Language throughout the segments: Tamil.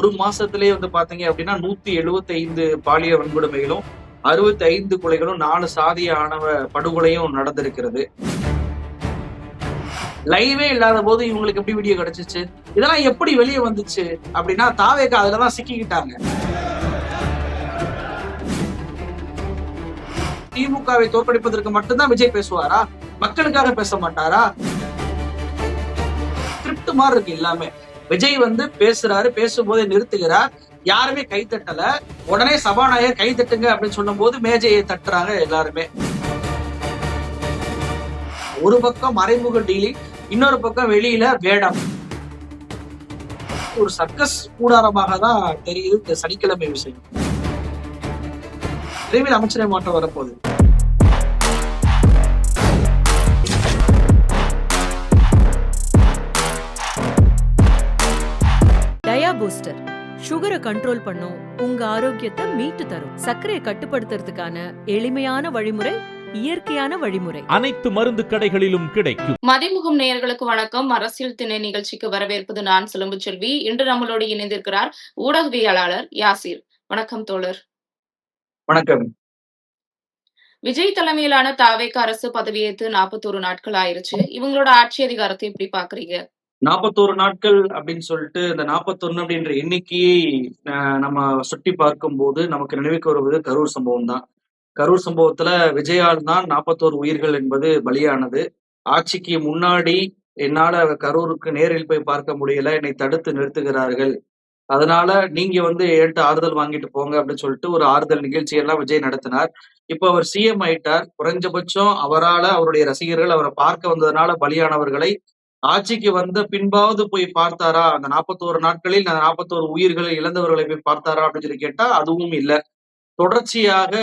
ஒரு மாசத்திலேயே பாத்தீங்க அப்படின்னா 175 பாலியல் வன்கொடுமைகளும் 65 கொலைகளும் 4 சாதிய ஆணவ படுகொலையும் நடந்திருக்கிறது. லைவே இல்லாத போது இவங்களுக்கு எப்படி வீடியோ கிடைச்சிச்சு? இதெல்லாம் எப்படி வெளியே வந்துச்சு அப்படின்னா தாவேகா அதுலதான் சிக்கிக்கிட்டாங்க. திமுகவை தோற்கடிப்பதற்கு மட்டும்தான் விஜய் பேசுவாரா? மக்களுக்காக பேச மாட்டாரா? ஸ்கிரிப்ட் மாதிரி இருக்கு எல்லாமே. விஜய் பேசுறாரு, பேசும்போதே நிறுத்துகிறார், யாருமே கை தட்டல. உடனே சபாநாயகர் கை தட்டுங்க அப்படின்னு சொல்லும் போது மேஜையை தட்டுறாங்க எல்லாருமே. ஒரு பக்கம் மறைமுக டீலிங், இன்னொரு பக்கம் வெளியில வேடம். ஒரு சர்க்கஸ் கூடாரமாக தான் தெரியுது இந்த சனிக்கிழமை விஷயம். விரைவில் அமைச்சரை மாற்றம் வரப்போகுது. பூஸ்டர் சுகரை கண்ட்ரோல் பண்ணும், உங்க ஆரோக்கியத்தை மீட்டு தரும். சர்க்கரையை கட்டுப்படுத்துறதுக்கான எளிமையான வழிமுறை, இயற்கையான வழிமுறை. அனைத்து மருந்து கடைகளிலும் கிடைக்கும். மதிமுகம் நேயர்களுக்கு வணக்கம். அரசியல் திணை நிகழ்ச்சிக்கு வரவேற்பது நான் சிலம்பு செல்வி. இன்று நம்மளோடு இணைந்திருக்கிறார் ஊடகவியலாளர் யாசிர். வணக்கம் தோழர். வணக்கம். விஜய் தலைமையிலான தாவேக அரசு பதவியேற்று 41 நாட்கள் ஆயிருச்சு. இவங்களோட ஆட்சி அதிகாரத்தை எப்படி பாக்குறீங்க? 41 நாட்கள் அப்படின்னு சொல்லிட்டு இந்த 41 அப்படின்ற எண்ணிக்கையை நம்ம சுட்டி பார்க்கும் போது நமக்கு நினைவுக்கு வருவது கரூர் சம்பவம் தான். கரூர் சம்பவத்துல விஜயால் தான் 41 உயிர்கள் என்பது பலியானது. ஆட்சிக்கு முன்னாடி என்னால கரூருக்கு நேரில் போய் பார்க்க முடியல, என்னை தடுத்து நிறுத்துகிறார்கள், அதனால நீங்க என்கிட்ட ஆறுதல் வாங்கிட்டு போங்க அப்படின்னு சொல்லிட்டு ஒரு ஆறுதல் நிகழ்ச்சியெல்லாம் விஜய் நடத்தினார். இப்ப அவர் சிஎம் ஆயிட்டார். குறைஞ்சபட்சம் அவரால அவருடைய ரசிகர்கள் அவரை பார்க்க வந்ததுனால பலியானவர்களை ஆட்சிக்கு வந்த பின்பாவது போய் பார்த்தாரா? அந்த 41 நாட்களில் அந்த 41 உயிர்களை இழந்தவர்களை போய் பார்த்தாரா அப்படின்னு சொல்லி கேட்டா அதுவும் இல்லை. தொடர்ச்சியாக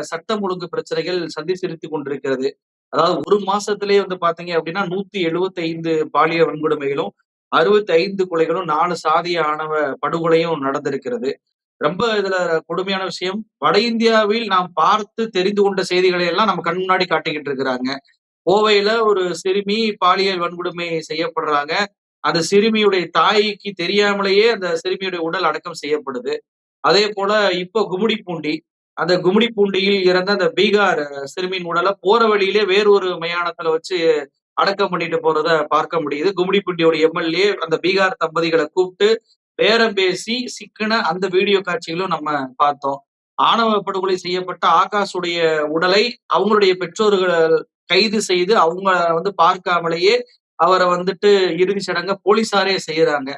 சட்டம் ஒழுங்கு பிரச்சனைகள் சந்திசிரித்துக் கொண்டிருக்கிறது. அதாவது ஒரு மாசத்திலேயே பாத்தீங்க அப்படின்னா 175 பாலியல் வன்கொடுமைகளும் 65 கொலைகளும் 4 சாதிய ஆணவ படுகொலையும் நடந்திருக்கிறது. ரொம்ப இதுல கொடுமையான விஷயம், வட இந்தியாவில் நாம் பார்த்து தெரிந்து கொண்ட செய்திகளை எல்லாம் நம்ம கண் முன்னாடி காட்டிக்கிட்டு இருக்கிறாங்க. கோவையில ஒரு சிறுமி பாலியல் வன்கொடுமை செய்யப்படுறாங்க. அந்த சிறுமியுடைய தாய்க்கு தெரியாமலேயே அந்த சிறுமியுடைய உடல் அடக்கம் செய்யப்படுது. அதே போல இப்போ கும்மிடிப்பூண்டி, அந்த கும்மிடிப்பூண்டியில் இறந்த அந்த பீகார் சிறுமியின் உடலை போற வழியிலே வேறொரு மயானத்துல வச்சு அடக்கம் பண்ணிட்டு போறத பார்க்க முடியுது. கும்மிடிப்பூண்டியோட எம்எல்ஏ அந்த பீகார் தம்பதிகளை கூப்பிட்டு பேரம் பேசி சிக்கின அந்த வீடியோ காட்சிகளும் நம்ம பார்த்தோம். ஆணவ படுகொலை செய்யப்பட்ட ஆகாஷுடைய உடலை அவங்களுடைய பெற்றோர்கள் கைது செய்து அவங்க பார்க்காமலேயே அவரை இறுதி சடங்க போலீசாரே செய்யறாங்க.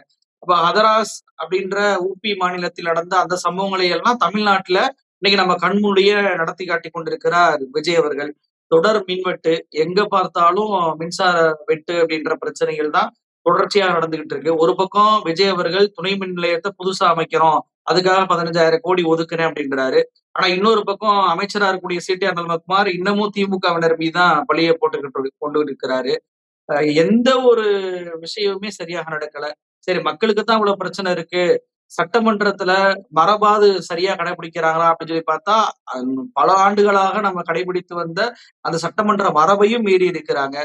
அப்ப ஹதராஸ் அப்படின்ற ஊபி மாநிலத்தில் நடந்த அந்த சம்பவங்களை எல்லாம் தமிழ்நாட்டுல இன்னைக்கு நம்ம கண்முடிய நடத்தி காட்டி கொண்டிருக்கிறார் விஜய் அவர்கள். தொடர் மின்வெட்டு, எங்க பார்த்தாலும் மின்சார வெட்டு அப்படின்ற பிரச்சனைகள் தான் தொடர்ச்சியா நடந்துகிட்டு இருக்கு. ஒரு பக்கம் விஜய் அவர்கள் துணை மின் நிலையத்தை புதுசா அமைக்கிறோம், அதுக்காக 15,000 கோடி ஒதுக்குறேன் அப்படின்றாரு. ஆனா இன்னொரு பக்கம் அமைச்சரா இருக்கக்கூடிய சிடிஆர் நல்மகுமார் இன்னமும் திமுகவினர் மீதுதான் பழிய போட்டுக்கிட்டு கொண்டு இருக்கிறாரு. எந்த ஒரு விஷயமுமே சரியாக நடக்கல. சரி, மக்களுக்கு தான் இவ்வளவு பிரச்சனை இருக்கு, சட்டமன்றத்துல மரபாது சரியா கடைபிடிக்கிறாங்களா அப்படின்னு சொல்லி பார்த்தா பல ஆண்டுகளாக நம்ம கடைபிடித்து வந்த அந்த சட்டமன்ற மரபையும் மீறி இருக்கிறாங்க.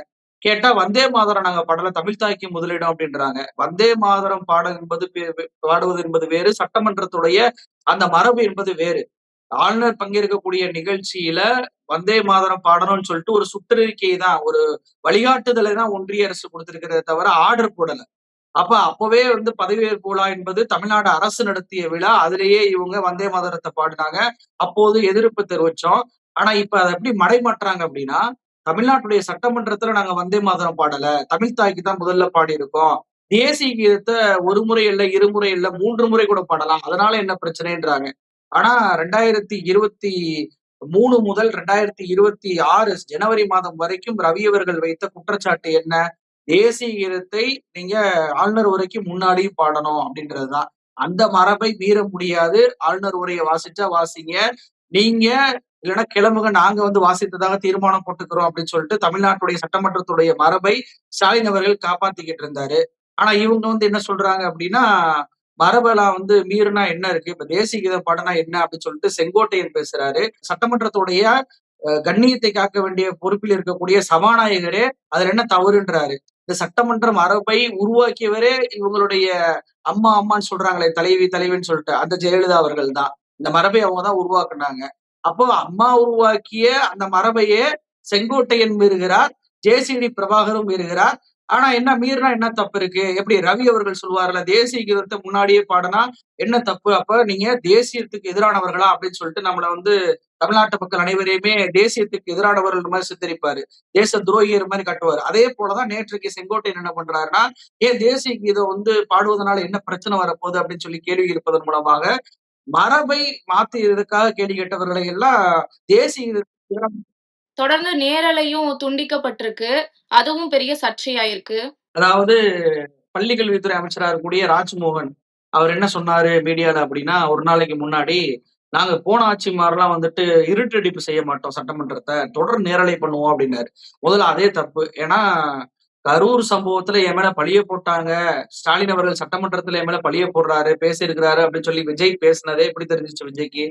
கேட்டா வந்தே மாதரம் நாங்க பாடல, தமிழ் தாய்க்கு முதலிடம் அப்படின்றாங்க. வந்தே மாதரம் பாடுவது என்பது வேறு, சட்டமன்றத்துடைய அந்த மரபு என்பது வேறு. ஆளுநர் பங்கேற்கக்கூடிய நிகழ்ச்சியில வந்தே மாதரம் பாடணும்னு சொல்லிட்டு ஒரு சுற்றறிக்கையை தான், ஒரு வழிகாட்டுதலை தான் ஒன்றிய அரசு கொடுத்திருக்கிறத தவிர ஆர்டர் போடல. அப்பவே பதவியேற்பு விழா என்பது தமிழ்நாடு அரசு நடத்திய விழா. அதிலேயே இவங்க வந்தே மாதரத்தை பாடினாங்க. அப்போது எதிர்ப்பு தெரிவிச்சோம். ஆனா இப்ப அதை எப்படி மடைமாற்றாங்க அப்படின்னா, தமிழ்நாட்டுடைய சட்டமன்றத்துல நாங்க வந்தே மாதரம் பாடல, தமிழ் தாய்க்கு தான் முதல்ல பாடி இருக்கோம், தேசிய கீதத்தை ஒரு முறை இல்ல, இருமுறை இல்ல, 3 முறை கூட பாடலாம், அதனால என்ன பிரச்சனைன்றாங்க. ஆனா 2023 முதல் 2026 ஜனவரி மாதம் வரைக்கும் ரவி அவர்கள் வைத்த குற்றச்சாட்டு என்ன? தேசிய கீதத்தை நீங்க ஆளுநர் உரைக்கு முன்னாடியும் பாடணும் அப்படின்றதுதான். அந்த மரபை மீற முடியாது. ஆளுநர் உரையை வாசிச்சா வாசிங்க, நீங்க இல்லைன்னா கிளம்புங்க, நாங்க வாசித்ததாக தீர்மானம் போட்டுக்கிறோம் அப்படின்னு சொல்லிட்டு தமிழ்நாட்டுடைய சட்டமன்றத்துடைய மரபை ஸ்டாலின் அவர்கள் காப்பாத்திக்கிட்டு இருந்தாரு. ஆனா இவங்க என்ன சொல்றாங்க அப்படின்னா, மரபெல்லாம் மீறினா என்ன இருக்கு, இப்ப தேசிய கீதம் பாடனா என்ன அப்படின்னு சொல்லிட்டு செங்கோட்டையன் பேசுறாரு. சட்டமன்றத்துடைய கண்ணியத்தை காக்க வேண்டிய பொறுப்பில் இருக்கக்கூடிய சபாநாயகரே அதுல என்ன தவறுன்றாரு. இந்த சட்டமன்ற மரபை உருவாக்கியவரே இவங்களுடைய அம்மான்னு சொல்றாங்களே, தலைவி தலைவின்னு சொல்லிட்டு அந்த ஜெயலலிதா அவர்கள் தான். இந்த மரபை அவங்க தான் உருவாக்குனாங்க. அப்போ அம்மா உருவாக்கிய அந்த மரபையே செங்கோட்டையன் மீறுகிறார், ஜேசிடி பிரபாகரும் மீறுகிறார். ஆனா என்ன மீறினா என்ன தப்பு இருக்கு? எப்படி ரவி அவர்கள் சொல்லுவார்ல, தேசிய கீதத்தை முன்னாடியே பாடுனா என்ன தப்பு? அப்ப நீங்க தேசியத்துக்கு எதிரானவர்களா அப்படின்னு சொல்லிட்டு நம்மள வந்து தமிழ்நாட்டு மக்கள் அனைவரையுமே தேசியத்துக்கு எதிரானவர்கள் மாதிரி சித்தரிப்பாரு. தேச துரோகியர் மாதிரி காட்டுவாரு. அதே போலதான் நேற்றைக்கு செங்கோட்டையன் என்ன பண்றாருன்னா, ஏன் தேசிய கீதம் வந்து பாடுவதனால என்ன பிரச்சனை வரப்போகுது அப்படின்னு சொல்லி கேள்வி எழுப்பதன் மூலமாக மரபை மாத்துறதுக்காக கேள்வி கேட்டவர்களை எல்லாம் தேசிய கீதத்துக்கு எதிரான தொடர்ந்து நேரலையும் துண்டிக்கப்பட்டிருக்கு. அதுவும் பெரிய சர்ச்சையாயிருக்கு. அதாவது பள்ளி கல்வித்துறை அமைச்சரா இருக்கக்கூடிய ராஜ்மோகன் அவர் என்ன சொன்னாரு மீடியால அப்படின்னா, ஒரு நாளைக்கு முன்னாடி நாங்க போன ஆட்சி மாதிரிலாம் வந்துட்டு இருட்டடிப்பு செய்ய மாட்டோம் சட்டமன்றத்தை, தொடர் நேரலை பண்ணுவோம் அப்படின்னாரு. முதல்ல அதே தப்பு. ஏன்னா கரூர் சம்பவத்துல என் மேல பழிய போட்டாங்க, ஸ்டாலின் அவர்கள் சட்டமன்றத்துல என் மேல பழிய போடுறாரு, பேசியிருக்கிறாரு அப்படின்னு சொல்லி விஜய் பேசினதே எப்படி தெரிஞ்சிச்சு விஜய்க்கு?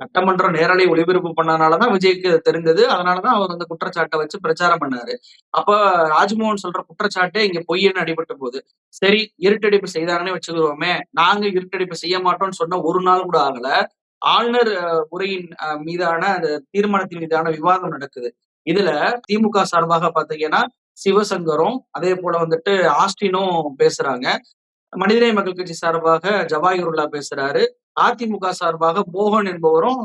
சட்டமன்ற நேரலை ஒளிபரப்பு பண்ணனாலதான் விஜய்க்கு அது தெரிஞ்சது. அதனாலதான் அவர் அந்த குற்றச்சாட்டை வச்சு பிரச்சாரம் பண்ணாரு. அப்ப ராஜ்மோகன் சொல்ற குற்றச்சாட்டே இங்க பொய்ன்னு அடிபட்டு போகுது. சரி, இருட்டடிப்பு செய்தாங்கன்னே வச்சுக்குவோமே, நாங்க இருட்டடிப்பு செய்ய மாட்டோம்னு சொன்ன ஒரு நாள் கூட ஆகல. ஆளுநர் உரையின் மீதான அந்த தீர்மானத்தின் மீதான விவாதம் நடக்குது. இதுல திமுக சார்பாக பாத்தீங்கன்னா சிவசங்கரும் அதே போல வந்துட்டு ஆஸ்டினும் பேசுறாங்க. மனிதநேய மக்கள் கட்சி சார்பாக ஜவாஹிருல்லா பேசுறாரு. அதிமுக சார்பாக மோகன் என்பவரும்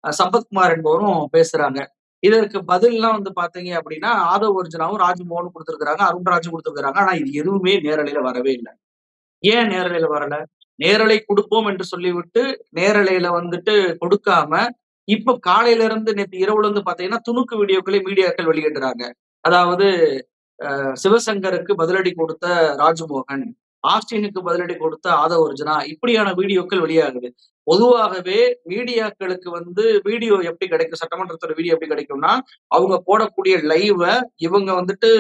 சம்பத்குமார் என்பவரும் பேசுறாங்க. இதற்கு பதில்லாம் வந்து பாத்தீங்க அப்படின்னா ஆதவ் அர்ஜுனாவும் ராஜ்மோகனும் கொடுத்திருக்கிறாங்க, அருண்ராஜும் கொடுத்திருக்கிறாங்க. ஆனா இது எதுவுமே நேரலையில வரவே இல்லை. ஏன் நேரலையில வரல? நேரலை கொடுப்போம் என்று சொல்லிவிட்டு நேரலையில வந்துட்டு கொடுக்காம இப்ப காலையில இருந்து நேற்று இரவுல இருந்து பாத்தீங்கன்னா துணுக்கு வீடியோக்களை மீடியாக்கள் வெளியிடுறாங்க. அதாவது சிவசங்கருக்கு பதிலடி கொடுத்த ராஜ்மோகன், ஆஸ்டினுக்கு பதிலடி கொடுத்த ஆதவ் அர்ஜுனா, இப்படியான வீடியோக்கள் வெளியாகுது. பொதுவாகவே மீடியாக்களுக்கு வந்து வீடியோ எப்படி கிடைக்கும், சட்டமன்றத்தோட வீடியோ எப்படி கிடைக்கும்னா, அவங்க போடக்கூடிய லைவ இவங்க வந்துட்டு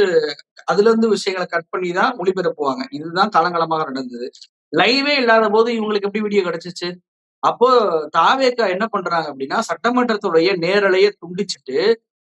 அதுல இருந்து விஷயங்களை கட் பண்ணி தான் ஒளிபரப்புவாங்க. இதுதான் காலங்காலமாக நடந்தது. லைவே இல்லாத போது இவங்களுக்கு எப்படி வீடியோ கிடைச்சிச்சு? அப்போ தாவேகா என்ன பண்றாங்க அப்படின்னா, சட்டமன்றத்துடைய நேரலையை துண்டிச்சுட்டு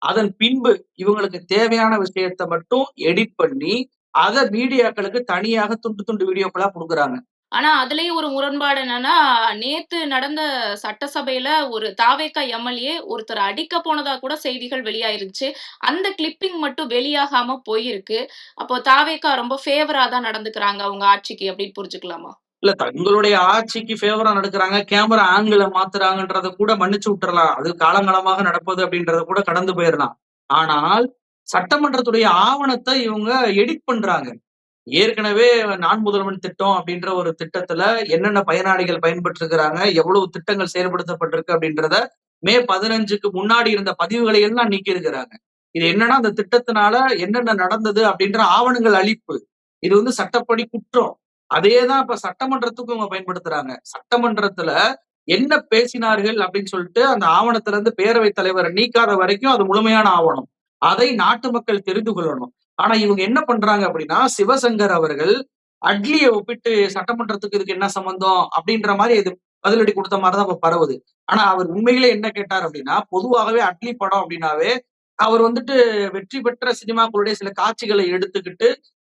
அதன் பின்பு இவங்களுக்கு தேவையான விஷயத்த மட்டும் எடிட் பண்ணி, அத மீடியாக்களுக்கு தனியாக துண்டு துண்டு வீடியோக்களா குடுக்குறாங்க. ஆனா, அதுலயும் ஒரு முரண்பாடு என்னன்னா, நேத்து நடந்த சட்டசபையில ஒரு தாவேகா எம்எல்ஏ ஒருத்தர அடிக்க போனதா கூட செய்திகள் வெளியாயிருச்சு. அந்த கிளிப்பிங் மட்டும் வெளியாகாம போயிருக்கு. அப்போ தாவேகா ரொம்ப ஃபேவரா தான் நடந்துக்கிறாங்க அவங்க ஆட்சிக்கு அப்படின்னு புரிஞ்சுக்கலாமா? இல்ல தங்களுடைய ஆட்சிக்கு ஃபேவரா நடக்குறாங்க, கேமரா ஆங்கிள மாத்துறாங்கன்றத கூட மன்னிச்சு விட்டுறலாம். அது காலங்காலமாக நடப்பது அப்படின்றத கூட கடந்து போயிரலாம். ஆனால் சட்டமன்றத்துடைய ஆவணத்த இவங்க எடிட் பண்றாங்க. ஏற்கனவே நான் முதல்வன் திட்டம் அப்படின்ற ஒரு திட்டத்துல என்னென்ன பயனாளிகள் பயன்பெற்றிருக்கிறாங்க, எவ்வளவு திட்டங்கள் செயல்படுத்தப்பட்டிருக்கு அப்படின்றத மே 15க்கு முன்னாடி இருந்த பதிவுகளை எல்லாம் நீக்கி இருக்கிறாங்க. இது என்னன்னா அந்த திட்டத்தினால என்னென்ன நடந்தது அப்படின்ற ஆவணங்கள் அளிப்பு. இது வந்து சட்டப்படி குற்றம். அதேதான் இப்ப சட்டமன்றத்துக்கும் இவங்க பயன்படுத்துறாங்க. சட்டமன்றத்துல என்ன பேசினார்கள் அப்படின்னு சொல்லிட்டு அந்த ஆவணத்துல இருந்து பேரவைத் தலைவரை நீக்காத வரைக்கும் அது முழுமையான ஆவணம். அதை நாட்டு மக்கள் தெரிந்து கொள்ளணும். ஆனா இவங்க என்ன பண்றாங்க அப்படின்னா, சிவசங்கர் அவர்கள் அட்லியை ஒப்பிட்டு சட்டமன்றத்துக்கு இதுக்கு என்ன சம்பந்தம் அப்படின்ற மாதிரி இது பதிலடி கொடுத்த மாதிரிதான் இப்ப பரவுது. ஆனா அவர் உண்மையிலே என்ன கேட்டார் அப்படின்னா, பொதுவாகவே அட்லி படம் அப்படின்னாவே அவர் வந்துட்டு வெற்றி பெற்ற சினிமாக்களுடைய சில காட்சிகளை எடுத்துக்கிட்டு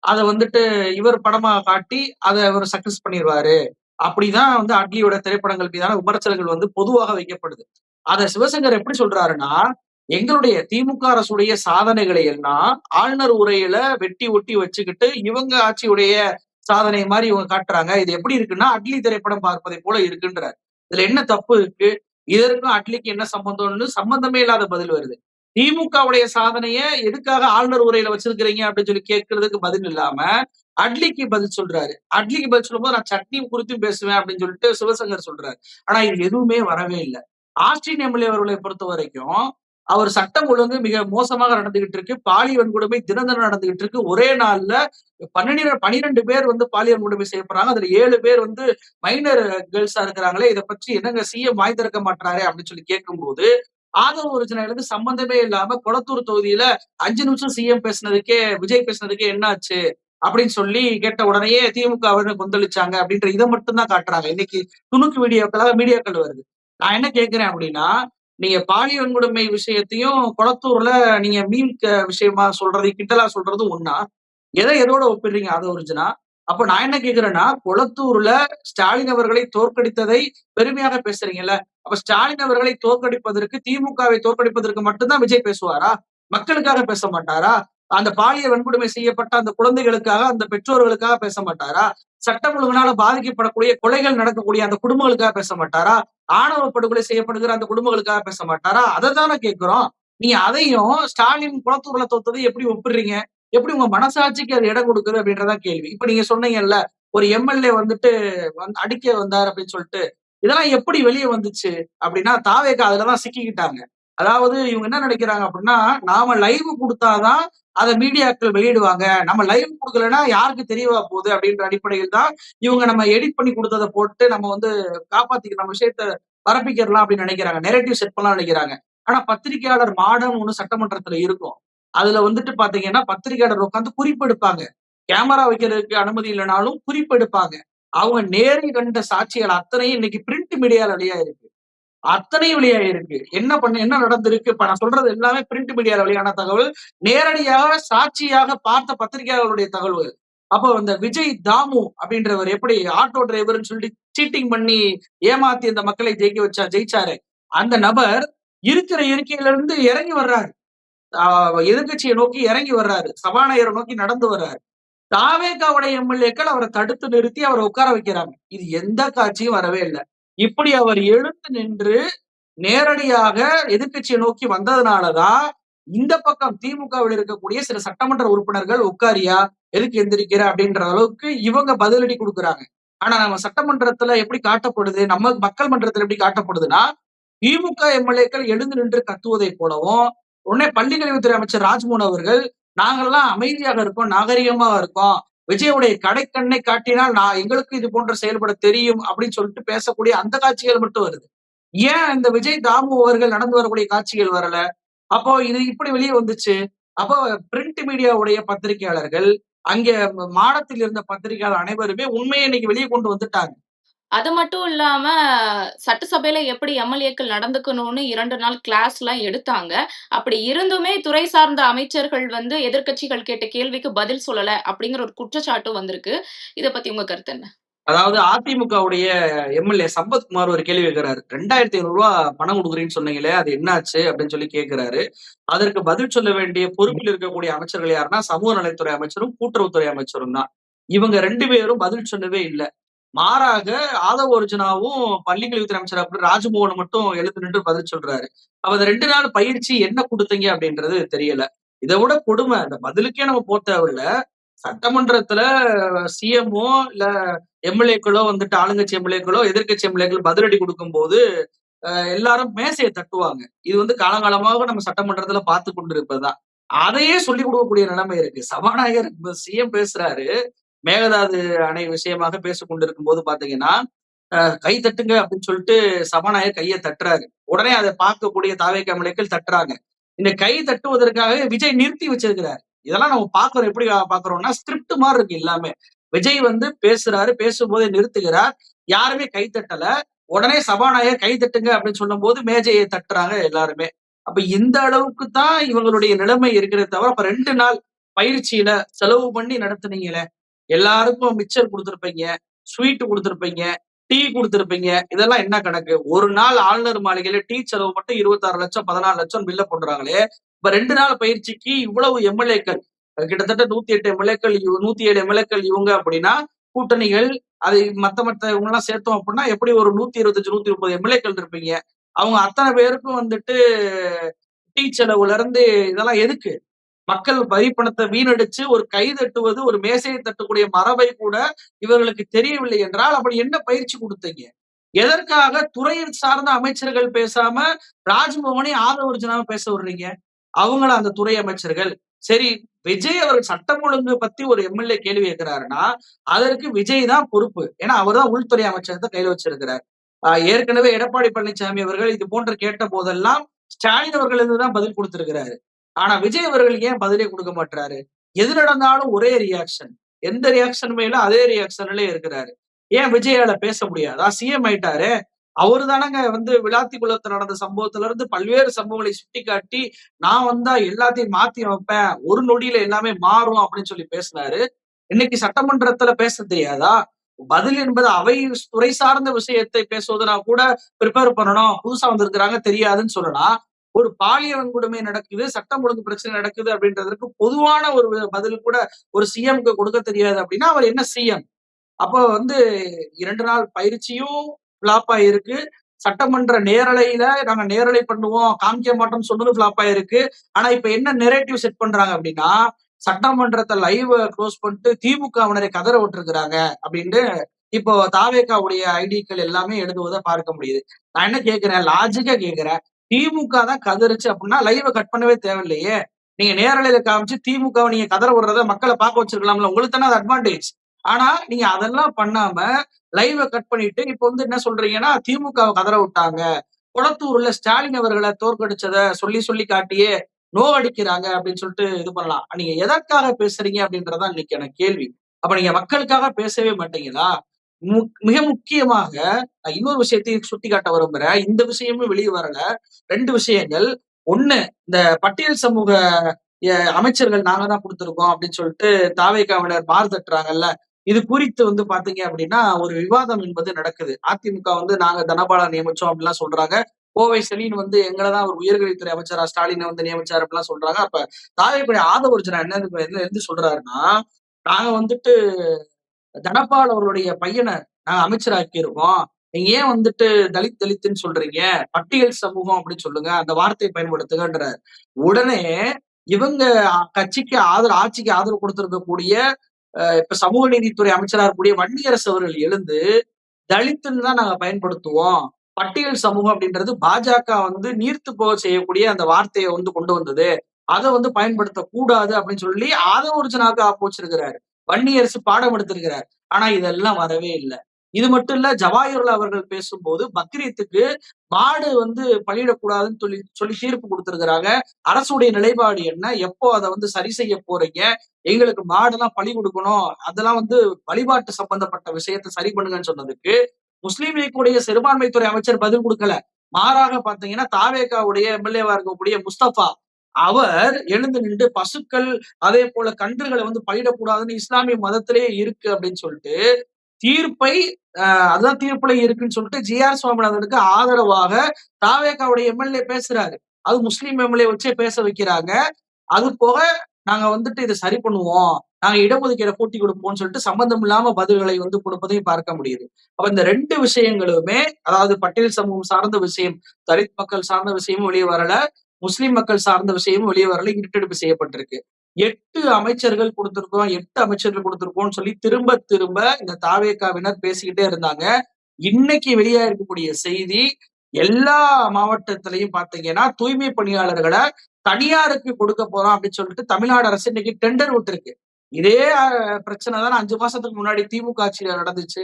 அத வந்துட்டு இவர் படமா காட்டி அத அவர் சக்சஸ் பண்ணிருவாரு. அப்படிதான் வந்து அட்லியோட திரைப்படங்கள் மீதான விமர்சனங்கள் வந்து பொதுவாக வைக்கப்படுது. அத சிவசங்கர் எப்படி சொல்றாருன்னா, எங்களுடைய திமுக அரசுடைய சாதனைகளை எல்லாம் ஆளுநர் உரையில வெட்டி ஒட்டி வச்சுக்கிட்டு இவங்க ஆட்சியுடைய சாதனை மாதிரி இவங்க காட்டுறாங்க. இது எப்படி இருக்குன்னா, அட்லி திரைப்படம் பார்ப்பதை போல இருக்குன்றார். இதுல என்ன தப்பு இருக்கு? இதற்கும் அட்லிக்கு என்ன சம்பந்தம்னு சம்பந்தமே இல்லாத பதில் வருது. திமுகவுடைய சாதனைய எதுக்காக ஆளுநர் உரையில வச்சிருக்கிறீங்க அப்படின்னு சொல்லி கேட்கறதுக்கு பதில் இல்லாம, அட்லிக்கு பதில் சொல்றாரு. அட்லிக்கு பதில் சொல்லும்போது நான் சட்னி குறித்தும் பேசுவேன் அப்படின்னு சொல்லிட்டு சிவசங்கர் சொல்றாரு. ஆனா இது எதுவுமே வரவே இல்லை. ஆஸ்டின் எம்எல்ஏ அவர்களை பொறுத்த வரைக்கும் அவர் சட்டம் ஒழுங்கு மிக மோசமாக நடந்துகிட்டு இருக்கு. பாலியல் வன்கொடுமை தினம் தினம் நடந்துகிட்டு இருக்கு. ஒரே நாள்ல 12 பேர் வந்து பாலியல் வன்கொடுமை செய்யப்படுறாங்க. அதுல 7 பேர் வந்து மைனர் கேர்ள்ஸா இருக்கிறாங்களே, இதை பற்றி என்னங்க சிஎம் வாய் திறக்க மாட்டாரே அப்படின்னு சொல்லி கேட்கும்போது, ஆதவ ஒரிஜினலுக்கு சம்பந்தமே இல்லாம கொளத்தூர் தொகுதியில 5 நிமிஷம் சிஎம் பேசினதுக்கே விஜய் பேசினதுக்கே என்ன ஆச்சு அப்படின்னு சொல்லி கேட்ட உடனேயே திமுக கொந்தளிச்சாங்க அப்படின்ற இதை மட்டும் தான் காட்டுறாங்க. இன்னைக்கு துணுக்கு வீடியோக்களாக மீடியாக்கள் வருது. நான் என்ன கேட்கிறேன் அப்படின்னா, நீங்க பாலியல் வன்கொடுமை விஷயத்தையும் கொளத்தூர்ல நீங்க மீம் விஷயமா சொல்றது கிண்டலா சொல்றது ஒண்ணா? எதை எதோட ஒப்பிடுறீங்க ஆதவ அர்ஜுனா? அப்ப நான் என்ன கேட்கிறேன்னா, கொளத்தூர்ல ஸ்டாலின் அவர்களை தோற்கடித்ததை பெருமையாக பேசுறீங்கல்ல. அப்ப ஸ்டாலின் அவர்களை தோற்கடிப்பதற்கு, திமுகவை தோற்கடிப்பதற்கு மட்டும் தான் விஜய் பேசுவாரா? மக்களுக்காக பேச மாட்டாரா? அந்த பாலியல் வன்கொடுமை செய்யப்பட்ட அந்த குழந்தைகளுக்காக, அந்த பெற்றோர்களுக்காக பேச மாட்டாரா? சட்டம் ஒழுங்கினால பாதிக்கப்படக்கூடிய கொலைகள் நடக்கக்கூடிய அந்த குடும்பங்களுக்காக பேச மாட்டாரா? ஆணவ படுகொலை செய்யப்படுகிற அந்த குடும்பங்களுக்காக பேச மாட்டாரா? அதத்தானே கேட்கிறோம். நீங்க அதையும் ஸ்டாலின் குளத்தூர்ல தோத்ததை எப்படி ஒப்பிடுறீங்க? எப்படி உங்க மனசாட்சிக்கு அது இடம் கொடுக்குது அப்படின்றதான் கேள்வி. இப்ப நீங்க சொன்னீங்கல்ல, ஒரு எம்எல்ஏ வந்துட்டு அடிக்க வந்தார் அப்படின்னு சொல்லிட்டு, இதெல்லாம் எப்படி வெளிய வந்துச்சு அப்படின்னா, தாவேகா அதுலதான் சிக்கிக்கிட்டாங்க. அதாவது இவங்க என்ன நினைக்கிறாங்க அப்படின்னா, நாம லைவ் குடுத்தாதான் அத மீடியாக்கள் வெளியிடுவாங்க. நம்ம லைவ் குடுக்கலன்னா யாருக்கு தெரியவா போகுது அப்படின்ற அடிப்படையில் தான் இவங்க நம்ம எடிட் பண்ணி குடுத்தத போட்டு நம்ம வந்து நம்ம விஷயத்த பரப்பிக்கிறலாம் அப்படின்னு நினைக்கிறாங்க. நெரேட்டிவ் செட் பண்ணலாம்னு நினைக்கிறாங்க. ஆனா பத்திரிகையாளர் மாடம் ஒண்ணு சட்டமன்றத்துல இருக்கும். அதுல வந்துட்டு பாத்தீங்கன்னா, பத்திரிகையாளர் உட்கார்ந்து குறிப்பெடுப்பாங்க. கேமரா வைக்கிறதுக்கு அனுமதி இல்லனாலும் குறிப்பெடுப்பாங்க. அவங்க நேரில் கண்ட சாட்சிகள் அத்தனையும் இன்னைக்கு பிரிண்ட் மீடியால வெளியாயிருக்கு. அத்தனையும் வெளியாயிருக்கு. என்ன நடந்திருக்கு? இப்ப நான் சொல்றது எல்லாமே பிரிண்ட் மீடியால வெளியான தகவல். நேரடியாக சாட்சியாக பார்த்த பத்திரிகையாளர்களுடைய தகவல்கள். அப்போ இந்த விஜய் தாமு அப்படின்றவர் எப்படி ஆட்டோ டிரைவர்ன்னு சொல்லிட்டு சீட்டிங் பண்ணி ஏமாத்தி அந்த மக்களை ஜெயிச்சாரு. அந்த நபர் இருக்கிற இருக்கையில இருந்து இறங்கி வர்றாரு. எதிர்க்கட்சியை நோக்கி இறங்கி வர்றாரு. சபாநாயகரை நோக்கி நடந்து வர்றாரு. தாவேகாவுடைய எம்எல்ஏக்கள் அவரை தடுத்து நிறுத்தி அவரை உட்கார வைக்கிறாங்க. இது எந்த காட்சியும் வரவே இல்ல. இப்படி அவர் எழுந்து நின்று நேரடியாக எதிர்க்கட்சியை நோக்கி வந்ததுனாலதான் இந்த பக்கம் திமுகவில் இருக்கக்கூடிய சில சட்டமன்ற உறுப்பினர்கள் உட்காரியா எதுக்கு எந்திரிக்கிற அப்படின்ற அளவுக்கு இவங்க பதிலடி கொடுக்குறாங்க. ஆனா நம்ம சட்டமன்றத்துல எப்படி காட்டப்படுது, நம்ம மக்கள் மன்றத்துல எப்படி காட்டப்படுதுன்னா, திமுக எம்எல்ஏக்கள் எழுந்து நின்று கத்துவதை போலவும், உடனே பள்ளிக்கல்வித்துறை அமைச்சர் ராஜ்மோகன் அவர்கள் நாங்கெல்லாம் அமைதியாக இருக்கோம், நாகரிகமாக இருக்கோம், விஜயுடைய கடைக்கண்ணை காட்டினால் நான் எங்களுக்கு இது போன்ற செயல்பட தெரியும் அப்படின்னு சொல்லிட்டு பேசக்கூடிய அந்த காட்சிகள் மட்டும் வருது. ஏன் இந்த விஜய் தாமு அவர்கள் நடந்து வரக்கூடிய காட்சிகள் வரல? அப்போ இது இப்படி வெளியே வந்துச்சு. அப்போ பிரிண்ட் மீடியாவுடைய பத்திரிகையாளர்கள், அங்க மாடத்தில் இருந்த பத்திரிகையாளர் அனைவருமே உண்மையை இன்னைக்கு வெளியே கொண்டு வந்துட்டாங்க. அது மட்டும் இல்லாம, சட்டசபையில எப்படி எம்எல்ஏக்கள் நடந்துக்கணும்னு 2 நாள் கிளாஸ்லாம் எடுத்தாங்க. அப்படி இருந்துமே துறை சார்ந்த அமைச்சர்கள் வந்து எதிர்க்கட்சிகள் கேட்ட கேள்விக்கு பதில் சொல்லல அப்படிங்கிற ஒரு குற்றச்சாட்டும் வந்திருக்கு. இத பத்தி உங்க கருத்து என்ன? அதாவது அதிமுகவுடைய எம்எல்ஏ சம்பத்குமார் ஒரு கேள்வி கேட்கிறாரு. 2500 பணம் கொடுக்குறீன்னு சொன்னீங்களே, அது என்னாச்சு அப்படின்னு சொல்லி கேட்கிறாரு. அதற்கு பதில் சொல்ல வேண்டிய பொறுப்பில் இருக்கக்கூடிய அமைச்சர்கள் யாருன்னா, சமூக நலத்துறை அமைச்சரும், கூட்டுறவுத்துறை அமைச்சரும் தான். இவங்க 2 பேரும் பதில் சொல்லவே இல்ல. மாறாக ஆதவ அர்ஜுனாவும் பள்ளிக்கல்வித்துறை அமைச்சர் அப்படி ராஜ்மோகன் மட்டும் எழுந்து நின்று பதில் சொல்றாரு. அப்ப அந்த 2 நாள் பயிற்சி என்ன கொடுத்தீங்க அப்படின்றது தெரியல. இதை விட கொடுமை, அந்த பதிலுக்கே நம்ம போக தேவையில்ல. சட்டமன்றத்துல சிஎம்ஓ இல்ல எம்எல்ஏக்களோ வந்துட்டு ஆளுங்கட்சி எம்எல்ஏக்களோ எதிர்க்கட்சி எம்எல்ஏக்கள் பதிலடி கொடுக்கும்போது எல்லாரும் மேசையை தட்டுவாங்க. இது வந்து காலங்காலமாக நம்ம சட்டமன்றத்துல பார்த்து கொண்டிருப்பதுதான். அதையே சொல்லிக் கொடுக்கக்கூடிய நிலைமை இருக்கு. சபாநாயகர் சிஎம் பேசுறாரு. மேகதாது அணை விஷயமாக பேசிக் கொண்டிருக்கும் போது பாத்தீங்கன்னா, கை தட்டுங்க அப்படின்னு சொல்லிட்டு சபாநாயகர் கையை தட்டுறாரு. உடனே அதை பார்க்கக்கூடிய தாவேகா எம்எல்ஏக்கள் தட்டுறாங்க. இந்த கை தட்டுவதற்காக விஜய் நிறுத்தி வச்சிருக்கிறார். இதெல்லாம் நம்ம பாக்குறோம். எப்படி பாக்குறோம்னா, ஸ்கிரிப்ட் மாதிரி இருக்கு எல்லாமே. விஜய் வந்து பேசுறாரு, பேசும்போதே நிறுத்துகிறார். யாருமே கை தட்டல. உடனே சபாநாயகர் கை தட்டுங்க அப்படின்னு சொல்லும் போது மேஜையை தட்டுறாங்க எல்லாருமே. அப்ப இந்த அளவுக்கு தான் இவங்களுடைய நிலைமை இருக்கிறத தவிர, அப்ப 2 நாள் பயிற்சியில செலவு பண்ணி நடத்துனீங்களே, எல்லாருக்கும் மிச்சர் கொடுத்திருப்பீங்க, ஸ்வீட் கொடுத்திருப்பீங்க, டீ கொடுத்திருப்பீங்க. இதெல்லாம் என்ன கணக்கு? ஒரு நாள் ஆளுநர் மாளிகையில டீ செலவு மட்டும் 26 லட்சம் 14 லட்சம் பில்ல போடுறாங்களே. இப்ப 2 நாள் பயிற்சிக்கு இவ்வளவு எம்எல்ஏக்கள், கிட்டத்தட்ட 108 எம்எல்ஏக்கள், 107 எம்எல்ஏக்கள் இவங்க அப்படின்னா, கூட்டணிகள் அது மத்த இவங்க எல்லாம் சேர்த்தோம் அப்படின்னா எப்படி ஒரு 125 130 எம்எல்ஏக்கள் இருப்பீங்க. அவங்க அத்தனை பேருக்கும் வந்துட்டு டீ செலவுல இருந்து இதெல்லாம் எதுக்கு? மக்கள் வரி பணத்தை வீணடிச்சு ஒரு கை தட்டுவது, ஒரு மேசையை தட்டக்கூடிய மரபை கூட இவர்களுக்கு தெரியவில்லை என்றால், அப்படி என்ன பயிற்சி கொடுத்தீங்க? எதற்காக துறையில் சார்ந்த அமைச்சர்கள் பேசாம ராஜ்மோகனை ஆதவ அர்ஜுனாவை பேச விடுறீங்க? அவங்கள அந்த துறை அமைச்சர்கள். சரி, விஜய் அவர்கள் சட்டம் ஒழுங்கு பத்தி ஒரு எம்எல்ஏ கேள்வி கேட்கிறாருன்னா, அதற்கு விஜய் தான் பொறுப்பு. ஏன்னா அவர் தான் உள்துறை அமைச்சகத்தை கையில வச்சிருக்கிறார். ஏற்கனவே எடப்பாடி பழனிசாமி அவர்கள் இது போன்று கேட்ட போதெல்லாம் ஸ்டாலின் அவர்கள் இருந்துதான் பதில் கொடுத்திருக்கிறாரு. ஆனா விஜய் அவர்கள் ஏன் பதிலே கொடுக்க மாட்டாரு? எது நடந்தாலும் ஒரே ரியாக்ஷன். எந்த ரியாக்ஷனுமே இல்ல, அதே ரியாக்ஷன்ல இருக்கிறாரு. ஏன் விஜயால பேச முடியாதா? சிஎம் ஆயிட்டாரு. அவரு தானங்க வந்து விளாத்திக்குளத்துல நடந்த சம்பவத்துல இருந்து பல்வேறு சம்பவங்களை சுட்டிக்காட்டி, நான் வந்தா எல்லாத்தையும் மாத்தி அமைப்பேன். ஒரு நொடியில எல்லாமே மாறும் அப்படின்னு சொல்லி பேசினாரு. இன்னைக்கு சட்டமன்றத்துல பேச தெரியாதா? பதில் என்பது அவை துறை சார்ந்த விஷயத்தை பேசுவதுனா கூட பிரிப்பேர் பண்ணணும். புதுசா வந்திருக்கிறாங்க தெரியாதுன்னு சொல்லலாம். ஒரு பாலியல் வன்கொடுமை நடக்குது, சட்டம் ஒழுங்கு பிரச்சனை நடக்குது அப்படின்றதற்கு பொதுவான ஒரு பதில் கூட ஒரு சிஎம்க்கு கொடுக்க தெரியாது அப்படின்னா, அவர் என்ன சிஎம்? அப்போ வந்து 2 நாள் பயிற்சியும் ஃப்ளாப் ஆயிருக்கு. சட்டமன்ற நேரலையில நாங்க நேரலை பண்ணுவோம், காமிக்க மாட்டோம்னு சொன்னதும் ஃப்ளாப் ஆயிருக்கு. ஆனா இப்ப என்ன நரேட்டிவ் செட் பண்றாங்க அப்படின்னா, சட்டமன்றத்த லைவ குளோஸ் பண்ணிட்டு திமுகவினரை கதற விட்டுருக்காங்க அப்படின்னு இப்போ தாவேகாவுடைய ஐடிக்கள் எல்லாமே எழுதுவத பார்க்க முடியுது. நான் என்ன கேட்கிறேன்? லாஜிக்கா கேட்கிறேன். திமுக தான் கதறுச்சு அப்படின்னா லைவ கட் பண்ணவே தேவையில்லையே. நீங்க நேரலையில காமிச்சு திமுகவை நீங்க கதற விடுறத மக்களை பார்க்க வச்சிருக்கலாம்ல. உங்களுக்கு தானே அது அட்வான்டேஜ். ஆனா நீங்க அதெல்லாம் பண்ணாம லைவ கட் பண்ணிட்டு இப்ப வந்து என்ன சொல்றீங்கன்னா திமுகவை கதற விட்டாங்க. குளத்தூர்ல ஸ்டாலின் அவர்களை தோற்கடிச்சத சொல்லி சொல்லி காட்டியே நோவடிக்கிறாங்க அப்படின்னு சொல்லிட்டு இது பண்ணலாம். நீங்க எதற்காக பேசுறீங்க அப்படின்றதான் இன்னைக்கு எனக்கு கேள்வி. அப்ப நீங்க மக்களுக்காக பேசவே மாட்டீங்களா? மிக முக்கியமாக நான் இன்னொரு விஷயத்தையும் சுட்டிக்காட்ட விரும்புறேன். இந்த விஷயமும் வெளிய வரல. 2 விஷயங்கள். 1 இந்த பட்டியல் சமூக அமைச்சர்கள் நாங்க தான் குடுத்திருக்கோம் அப்படின்னு சொல்லிட்டு தாவேகாவினர் மார் தட்டுறாங்கல்ல. இது குறித்து வந்து பாத்தீங்க அப்படின்னா, ஒரு விவாதம் என்பது நடக்குது. அதிமுக வந்து நாங்க தனபாலா நியமிச்சோம் அப்படிலாம் சொல்றாங்க. கோவை செலின் வந்து எங்கள தான் ஒரு உயர்கல்வித்துறை அமைச்சரா ஸ்டாலின வந்து நியமிச்சாரு அப்படிலாம் சொல்றாங்க. அப்ப தாவேக்குடைய ஆதவர்ஜுனா என்ன இருந்து சொல்றாருன்னா, நாங்க வந்துட்டு தனபால் அவர்களுடைய பையன நாங்க அமைச்சராக்கி இருக்கோம். நீங்க ஏன் வந்துட்டு தலித்துன்னு சொல்றீங்க? பட்டியல் சமூகம் அப்படின்னு சொல்லுங்க. அந்த வார்த்தையை பயன்படுத்துங்கன்றார். உடனே இவங்க கட்சிக்கு ஆட்சிக்கு ஆதரவு கொடுத்திருக்கக்கூடிய இப்ப சமூக நீதித்துறை அமைச்சரா இருக்கக்கூடிய வன்னியரசு அவர்கள் எழுந்து தலித்துன்னு தான் நாங்க பயன்படுத்துவோம். பட்டியல் சமூகம் அப்படின்றது பாஜக வந்து நீர்த்து போக செய்யக்கூடிய அந்த வார்த்தையை வந்து கொண்டு வந்தது. அதை வந்து பயன்படுத்தக் கூடாது அப்படின்னு சொல்லி ஆதவர்ஜுனாவுக்கு ஆப்போச்சிருக்கிறாரு. வன்னியரசு பாடம் எடுத்திருக்கிறார். ஆனா இதெல்லாம் வரவே இல்லை. இது மட்டும் இல்ல, ஜவாஹிர்லால் அவர்கள் பேசும்போது பக்ரீத்துக்கு மாடு வந்து பலியிடக்கூடாதுன்னு சொல்லி சொல்லி தீர்ப்பு கொடுத்திருக்கிறாங்க. அரசுடைய நிலைப்பாடு என்ன? எப்போ அதை வந்து சரி செய்ய போறீங்க? எங்களுக்கு மாடுலாம் பலி கொடுக்கணும். அதெல்லாம் வந்து வழிபாட்டு சம்பந்தப்பட்ட விஷயத்தை சரி பண்ணுங்கன்னு சொன்னதுக்கு முஸ்லீம் லீக்குடைய சிறுபான்மைத்துறை அமைச்சர் பதில் கொடுக்கல. மாறாக பாத்தீங்கன்னா தாவேகாவுடைய எம்எல்ஏவா இருக்கக்கூடிய முஸ்தபா அவர் எழுந்து நின்று பசுக்கள் அதே போல கன்றுகளை வந்து பலியிடக்கூடாதுன்னு இஸ்லாமிய மதத்திலேயே இருக்கு அப்படின்னு சொல்லிட்டு தீர்ப்பை அதுதான் தீர்ப்புல இருக்குன்னு சொல்லிட்டு ஜி.ஆர். சுவாமிநாதனுக்கு ஆதரவாக தாவேகாவுடைய எம்எல்ஏ பேசுறாரு. அது முஸ்லீம் எம்எல்ஏ வச்சே பேச வைக்கிறாங்க. அது போக நாங்க வந்துட்டு இதை சரி பண்ணுவோம், நாங்க இடஒதுக்கீடை கூட்டி கொடுப்போம்னு சொல்லிட்டு சம்பந்தம் இல்லாம பதில்களை வந்து கொடுப்பதையும் பார்க்க முடியுது. அப்ப இந்த 2 விஷயங்களுமே, அதாவது பட்டியல் சமூகம் சார்ந்த விஷயம், தலித் மக்கள் சார்ந்த விஷயமும் வெளியே வரல, முஸ்லிம் மக்கள் சார்ந்த விஷயமும் வெளியே வரல, இருட்டெடுப்பு செய்யப்பட்டிருக்கு. 8 அமைச்சர்கள் கொடுத்திருக்கோம், 8 அமைச்சர்கள் கொடுத்திருக்கோம்னு சொல்லி திரும்ப திரும்ப இந்த தாவேகாவினர் பேசிக்கிட்டே இருந்தாங்க. இன்னைக்கு வெளியா இருக்கக்கூடிய செய்தி, எல்லா மாவட்டத்திலையும் பாத்தீங்கன்னா தூய்மை பணியாளர்களை தனியாருக்கு கொடுக்க போறோம் அப்படின்னு சொல்லிட்டு தமிழ்நாடு அரசு இன்னைக்கு டெண்டர் விட்டுருக்கு. இதே பிரச்சனை தான் 5 மாசத்துக்கு முன்னாடி திமுக ஆட்சியில நடந்துச்சு.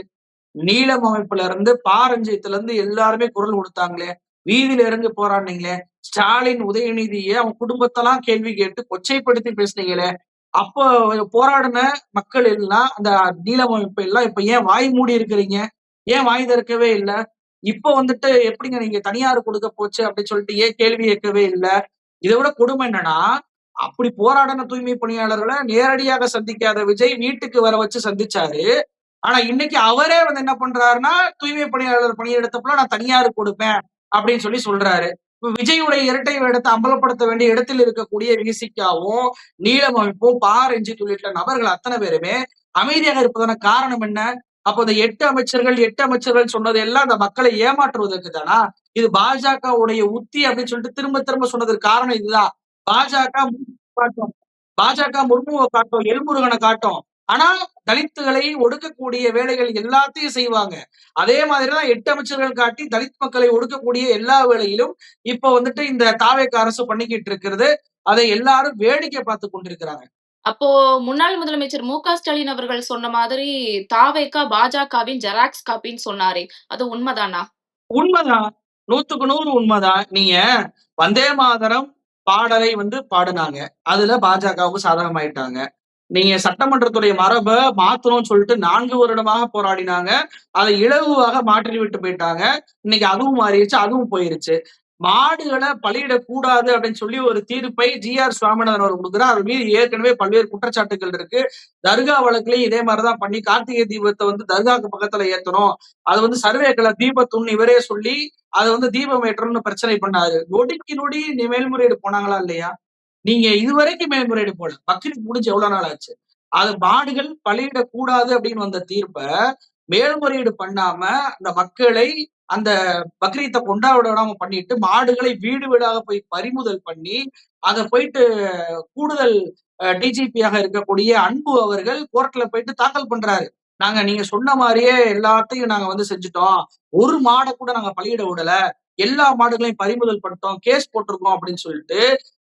நீலம் அமைப்புல இருந்து பாரஞ்சியத்துல இருந்து எல்லாருமே குரல் கொடுத்தாங்களே, வீதியில இறங்கி போராடினீங்களே, ஸ்டாலின், உதயநிதியை அவங்க குடும்பத்தெல்லாம் கேள்வி கேட்டு கொச்சைப்படுத்தி பேசுனீங்களே, அப்போ போராடின மக்கள் எல்லாம் அந்த நீலம் அமைப்பு எல்லாம் இப்ப ஏன் வாய் மூடி இருக்கிறீங்க? ஏன் வாய் திறக்கவே இல்ல? இப்போ வந்துட்டு எப்படிங்க நீங்க தனியார் கொடுக்க போச்சு அப்படின்னு சொல்லிட்டு ஏன் கேள்வி கேட்கவே இல்ல? இதை விட கொடுமை என்னன்னா, அப்படி போராடின தூய்மை பணியாளர்களை நேரடியாக சந்திக்காத விஜய் வீட்டுக்கு வர வச்சு சந்திச்சாரு. ஆனா இன்னைக்கு அவரே வந்து என்ன பண்றாருன்னா, தூய்மை பணியாளர் பணியிடத்தப்பல நான் தனியாருக்கு கொடுப்பேன் அப்படின்னு சொல்லி சொல்றாரு. விஜயுடைய இரட்டை வேடத்தை அம்பலப்படுத்த வேண்டிய இடத்தில் இருக்கக்கூடிய விசிகாவும், நீலம் அமைப்பும், பா ரஞ்சித் உள்ளிட்ட நபர்கள் அத்தனை பேருமே அமைதியாக இருப்பதான காரணம் என்ன? அப்போ இந்த 8 அமைச்சர்கள் சொன்னது எல்லாம் அந்த மக்களை ஏமாற்றுவதற்கு தானா? இது பாஜகவுடைய உத்தி அப்படின்னு சொல்லிட்டு திரும்ப திரும்ப சொன்னதற்கு காரணம் இதுதான். பாஜக காட்டும், பாஜக முர்முவை காட்டும், எல்முருகனை காட்டும். ஆனா தலித்துகளை ஒடுக்கக்கூடிய வேலைகள் எல்லாத்தையும் செய்வாங்க. அதே மாதிரிதான் 8 அமைச்சர்கள் காட்டி தலித் மக்களை ஒடுக்கக்கூடிய எல்லா வேலையிலும் இப்ப வந்துட்டு இந்த தாவேக அரசு பண்ணிக்கிட்டு இருக்கிறது. அதை எல்லாரும் வேடிக்கை பார்த்து கொண்டிருக்கிறாங்க. அப்போ முன்னாள் முதலமைச்சர் மு.க. ஸ்டாலின் அவர்கள் சொன்ன மாதிரி தாவேகா பாஜகவின் ஜெராக்ஸ் காப்பின்னு சொன்னாரே, அது உண்மைதானா? உண்மைதான். 100க்கு 100 உண்மைதான். நீங்க வந்தே மாதரம் பாடலை வந்து பாடுனாங்க. அதுல பாஜகவுக்கு சாதகமாயிட்டாங்க. நீங்க சட்டமன்றத்துடைய மரபை மாத்தணும்னு சொல்லிட்டு 4 வருடமாக போராடினாங்க. அதை இலகுவாக மாற்றி விட்டு போயிட்டாங்க. இன்னைக்கு அதுவும் மாறிடுச்சு, அதுவும் போயிருச்சு. மாடுகளை பலியிடக்கூடாது அப்படின்னு சொல்லி ஒரு தீர்ப்பை ஜி.ஆர். சுவாமிநாதன் அவர் கொடுக்குறார். அது மீது ஏற்கனவே பல்வேறு குற்றச்சாட்டுகள் இருக்கு. தர்கா வழக்குலயும் இதே மாதிரிதான் பண்ணி கார்த்திகை தீபத்தை தர்காக்கு பக்கத்துல ஏத்தணும். அது சர்வேக்களை தீபத்துன்னு இவரே சொல்லி அதை தீபம் ஏற்றணும்னு பிரச்சனை பண்ணாரு. நொடிக்கு நொடி மேல்முறையீடு போனாங்களா இல்லையா? நீங்க இதுவரைக்கும் மேல்முறையீடு போல. பக்ரீத் முடிஞ்சு எவ்வளவு நாள் ஆச்சு? அது மாடுகள் பலியிடக்கூடாது அப்படின்னு வந்த தீர்ப்ப மேல்முறையீடு பண்ணாம அந்த மக்களை அந்த பக்ரீத்தை கொண்டாட விடாம பண்ணிட்டு மாடுகளை வீடு வீடாக போய் பறிமுதல் பண்ணி அதை போயிட்டு கூடுதல் டிஜிபியாக இருக்கக்கூடிய அன்பு அவர்கள் கோர்ட்ல போயிட்டு தாக்கல் பண்றாரு. நீங்க சொன்ன மாதிரியே எல்லாத்தையும் நாங்க செஞ்சுட்டோம். ஒரு மாடை கூட நாங்க பலியிட விடல. எல்லா மாடுகளையும் பறிமுதல் பண்ணிட்டோம், கேஸ் போட்டிருக்கோம் அப்படின்னு சொல்லிட்டு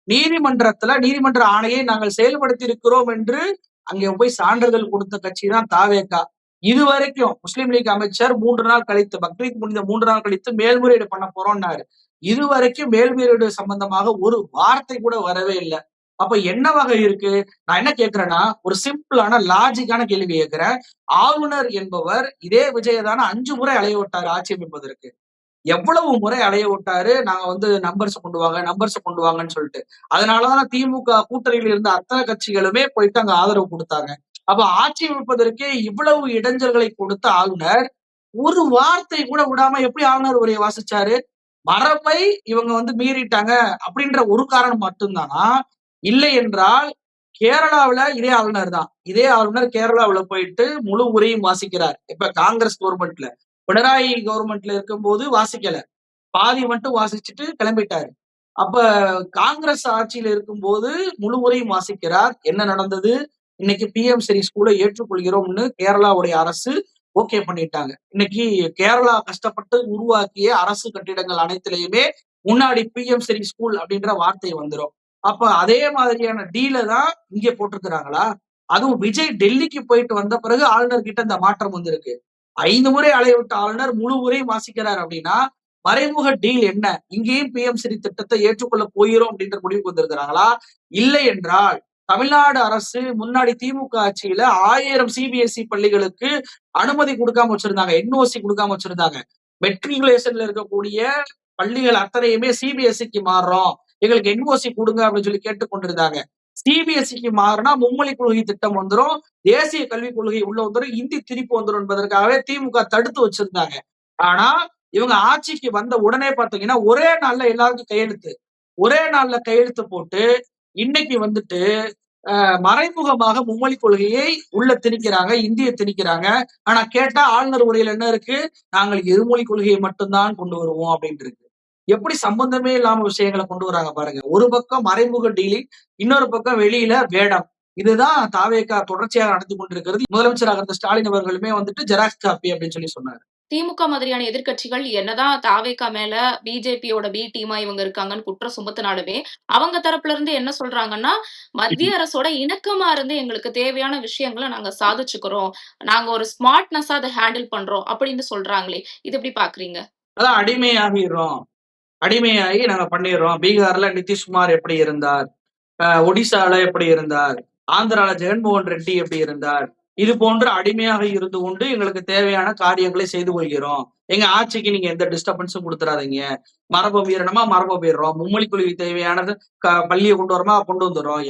நீதிமன்ற ஆணையை நாங்கள் செயல்படுத்தி இருக்கிறோம் என்று அங்கே போய் சான்றிதழ் கொடுத்த கட்சி தான் தாவேகா. இதுவரைக்கும் முஸ்லீம் லீக் அமைச்சர் 3 நாள் கழித்து, பக்ரீத் முடிந்த 3 நாள் கழித்து மேல்முறையீடு பண்ண போறோம்னாரு. இதுவரைக்கும் மேல்முறையீடு சம்பந்தமாக ஒரு வார்த்தை கூட வரவே இல்லை. அப்ப என்ன வகை இருக்கு? நான் என்ன கேட்கிறேன்னா, ஒரு சிம்பிளான லாஜிக்கான கேள்வி கேட்கிறேன். ஆளுநர் என்பவர் இதே விஜயதான 5 முறை அலைய விட்டார் ஆட்சி அமைப்பதற்கு. எவ்வளவு முறை அலைய விட்டாரு. நாங்க நம்பர்ஸ் கொண்டு வாங்கன்னு சொல்லிட்டு. அதனாலதான் திமுக கூட்டணியில் இருந்த அத்தனை கட்சிகளுமே போயிட்டு அங்க ஆதரவு கொடுத்தாங்க. அப்ப ஆட்சி அமைப்பதற்கே இவ்வளவு இடைஞ்சல்களை கொடுத்த ஆளுநர் ஒரு வார்த்தை கூட விடாம எப்படி ஆளுநர் உரையை வாசிச்சாரு? மரபை இவங்க மீறிட்டாங்க அப்படின்ற ஒரு காரணம் மட்டும்தானா? இல்லை என்றால் கேரளாவில இதே ஆளுநர் தான். இதே ஆளுநர் கேரளாவில போயிட்டு முழு உரையும் வாசிக்கிறார். இப்ப காங்கிரஸ் கவர்மெண்ட்ல, பினராயி கவர்மெண்ட்ல இருக்கும்போது வாசிக்கல, பாதி மட்டும் வாசிச்சுட்டு கிளம்பிட்டாரு. அப்ப காங்கிரஸ் ஆட்சியில இருக்கும்போது முழு உரையும் வாசிக்கிறார். என்ன நடந்தது? இன்னைக்கு PM ஸ்ரீ ஸ்கூலை ஏற்றுக்கொள்கிறோம்னு கேரளாவுடைய அரசு ஓகே பண்ணிட்டாங்க. இன்னைக்கு கேரளா கஷ்டப்பட்டு உருவாக்கிய அரசு கட்டிடங்கள் அனைத்திலையுமே முன்னாடி PM ஸ்ரீ ஸ்கூல் அப்படின்ற வார்த்தை வந்துடும். அப்ப அதே மாதிரியான டீல தான் இங்க போட்டிருக்கிறாங்களா? அதுவும் விஜய் டெல்லிக்கு போயிட்டு வந்த பிறகு ஆளுநர் கிட்ட இந்த மாற்றம் வந்திருக்கு. 5 முறை அலைய விட்ட ஆளுநர் முழு உரையும் வாசிக்கிறார் அப்படின்னா மறைமுக டீல் என்ன? இங்கேயும் PM ஸ்ரீ திட்டத்தை ஏற்றுக்கொள்ள போகிறோம் அப்படின்ற முடிவுக்கு வந்திருக்கிறாங்களா? இல்லை என்றால் தமிழ்நாடு அரசு முன்னாடி திமுக ஆட்சியில 1000 CBSE பள்ளிகளுக்கு அனுமதி கொடுக்காம வச்சிருந்தாங்க, NOC கொடுக்காம வச்சிருந்தாங்க. மெட்ரிகுலேஷன்ல இருக்கக்கூடிய பள்ளிகள் அத்தனையுமே CBSEக்கு மாறுறோம், எங்களுக்கு NOC கொடுங்க அப்படின்னு சொல்லி கேட்டுக்கொண்டிருந்தாங்க. CBSEக்கு மாறினா மும்மொழி கொள்கை திட்டம் வந்துடும், தேசிய கல்விக் கொள்கை உள்ள வந்துடும், இந்தி திருப்பி வந்துடும் என்பதற்காகவே திமுக தடுத்து வச்சிருந்தாங்க. ஆனா இவங்க ஆட்சிக்கு வந்த உடனே பாத்தீங்கன்னா ஒரே நாள்ல எல்லாருக்கும் கையெழுத்து, ஒரே நாள்ல கையெழுத்து போட்டு இன்னைக்கு மறைமுகமாக மும்மொழி கொள்கையை உள்ள திணிக்கிறாங்க, இந்தியை திணிக்கிறாங்க. ஆனா கேட்டா ஆளுநர் உரையில என்ன இருக்கு? நாங்கள் இருமொழி கொள்கையை மட்டும்தான் கொண்டு வருவோம் அப்படின்னு இருக்கு. எப்படி சம்பந்தமே இல்லாம விஷயங்களை கொண்டு வராங்க பாருங்க. ஒரு பக்கம் மறைமுக டீலிங், இன்னொரு பக்கம் வெளியில வேடம். இதுதான் தாவேகா தொடர்ச்சியாக நடத்தி கொண்டிருக்கிறது. முதலமைச்சராக இருந்த ஸ்டாலின் அவர்களுமே ஜெராக்ஸ் காப்பி அப்படின்னு சொல்லி சொன்னாரு. திமுக மாதிரியான எதிர்க்கட்சிகள் என்னதான் தாவேகா மேல பிஜேபியோட பி டீமா இவங்க இருக்காங்கன்னு குற்றம் சுமத்தினாலுமே அவங்க தரப்புல இருந்து என்ன சொல்றாங்கன்னா, மத்திய அரசோட இணக்கமா இருந்து எங்களுக்கு தேவையான விஷயங்களை நாங்க சாதிச்சுக்கிறோம், நாங்க ஒரு ஸ்மார்ட்னஸா அதை ஹேண்டில் பண்றோம் அப்படின்னு சொல்றாங்களே, இது எப்படி பாக்குறீங்க? அதான் அடிமையாகி நாங்க பண்ணிடுறோம். பீகார்ல நிதிஷ்குமார் எப்படி இருந்தார், ஒடிசால எப்படி இருந்தார், ஆந்திரால ஜெகன்மோகன் ரெட்டி எப்படி இருந்தார், இது போன்ற அடிமையாக இருந்து கொண்டு எங்களுக்கு தேவையான காரியங்களை செய்து கொள்கிறோம். எங்க ஆட்சிக்கு நீங்க எந்த டிஸ்டர்பன்ஸும் கொடுத்துறாதீங்க. மரபு மீறணுமா மரபு மீறோம், மும்மொழி கொள்கை தேவையானது பள்ளியை கொண்டு வரமா கொண்டு வந்துடுறோம்,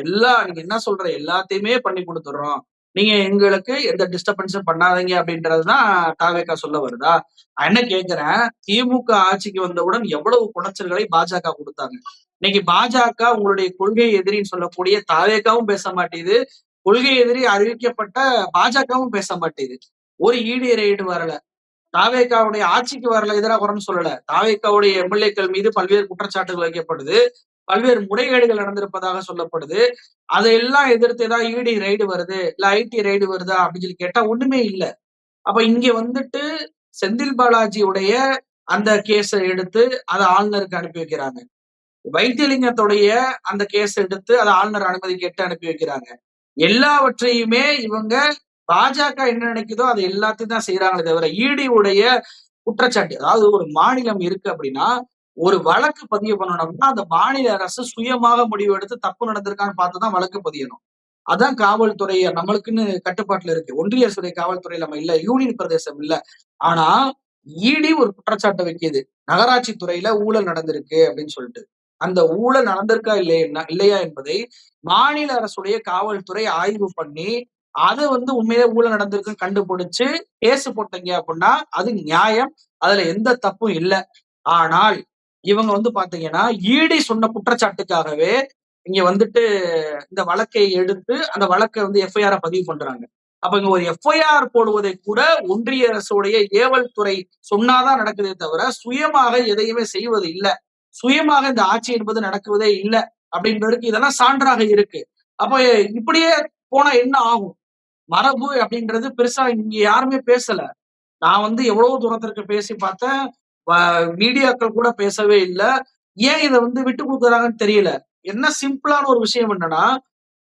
நீங்க என்ன சொல்ற எல்லாத்தையுமே பண்ணி கொடுத்துடுறோம், நீங்க எங்களுக்கு எந்த டிஸ்டர்பன்ஸும் பண்ணாதீங்க அப்படின்றதுதான் தாவேகா சொல்ல வருதா? நான் என்ன கேட்கிறேன், திமுக ஆட்சிக்கு வந்தவுடன் எவ்வளவு குடைச்சல்களை பாஜக கொடுத்தாங்க. இன்னைக்கு பாஜக உங்களுடைய கொள்கை எதிரின்னு சொல்லக்கூடிய தாவேகாவும் பேச மாட்டேது, கொள்கை எதிரி அறிவிக்கப்பட்ட பாஜகவும் பேச மாட்டேது. ஒரு ED ரெய்டு வரல, தாவேகாவுடைய ஆட்சிக்கு வரல, எதிராக வரணும்னு சொல்லல. தாவேகாவுடைய MLAக்கள் மீது பல்வேறு குற்றச்சாட்டுகள் வைக்கப்படுது, பல்வேறு முறைகேடுகள் நடந்திருப்பதாக சொல்லப்படுது. அதையெல்லாம் எதிர்த்து ஏதாவது ED ரெய்டு வருது, இல்ல IT ரெய்டு வருதா அப்படின்னு சொல்லி கேட்டா ஒண்ணுமே இல்ல. அப்ப இங்க செந்தில் பாலாஜியுடைய அந்த கேஸை எடுத்து அதை ஆளுநருக்கு அனுப்பி வைக்கிறாங்க. வைத்தியலிங்கத்துடைய அந்த கேஸ் எடுத்து அதை ஆளுநர் அனுமதி கேட்டு அனுப்பி வைக்கிறாங்க. எல்லாவற்றையுமே இவங்க பாஜக என்ன நினைக்குதோ அதை எல்லாத்தையும் தான் செய்யறாங்களே தவிர ED உடைய குற்றச்சாட்டு, அதாவது ஒரு மாநிலம் இருக்கு அப்படின்னா ஒரு வழக்கு பதிவு பண்ணணும்னா அந்த மாநில அரசு சுயமாக முடிவு எடுத்து தப்பு நடந்திருக்கான்னு பார்த்துதான் வழக்கு பதியணும். அதான் காவல்துறை நம்மளுக்குன்னு கட்டுப்பாட்டுல இருக்கு. ஒன்றிய அரசுடைய காவல்துறை நம்ம இல்ல, யூனியன் பிரதேசம் இல்ல. ஆனா இடி ஒரு குற்றச்சாட்டை வைக்குது, நகராட்சி துறையில ஊழல் நடந்திருக்கு அப்படின்னு சொல்லிட்டு. அந்த ஊழல் நடந்திருக்கா இல்லையா என்பதை மாநில அரசுடைய காவல்துறை ஆய்வு பண்ணி அது உண்மையிலே ஊழல் நடந்திருக்குன்னு கண்டுபிடிச்சு கேஸ் போட்டீங்க அப்படின்னா அது நியாயம், அதுல எந்த தப்பும் இல்ல. ஆனால் இவங்க பாத்தீங்கன்னா ஈடி சொன்ன குற்றச்சாட்டுக்காகவே இங்க இந்த வழக்கை எடுத்து அந்த வழக்கை எஃப்ஐஆர் பதிவு பண்றாங்க. அப்ப இங்க ஒரு எஃப்ஐஆர் போடுவதை கூட ஒன்றிய அரசுடைய ஏவல் துறை சொன்னாதான் நடக்குதே தவிர சுயமாக எதையுமே செய்வது இல்ல. சுயமாக இந்த ஆட்சி என்பது நடக்குவதே இல்ல அப்படின்றதுக்கு இதெல்லாம் சான்றாக இருக்கு. அப்ப இப்படியே போனா என்ன ஆகும்? மரபு அப்படின்றது பெருசா இங்க யாருமே பேசல. நான் எவ்வளவு தூரத்திற்கு பேசி பார்த்தேன். மீடியாக்கள் கூட பேசவே இல்ல. ஏன் இதை விட்டு கொடுக்குறாங்கன்னு தெரியல. என்ன சிம்பிளான ஒரு விஷயம் என்னன்னா,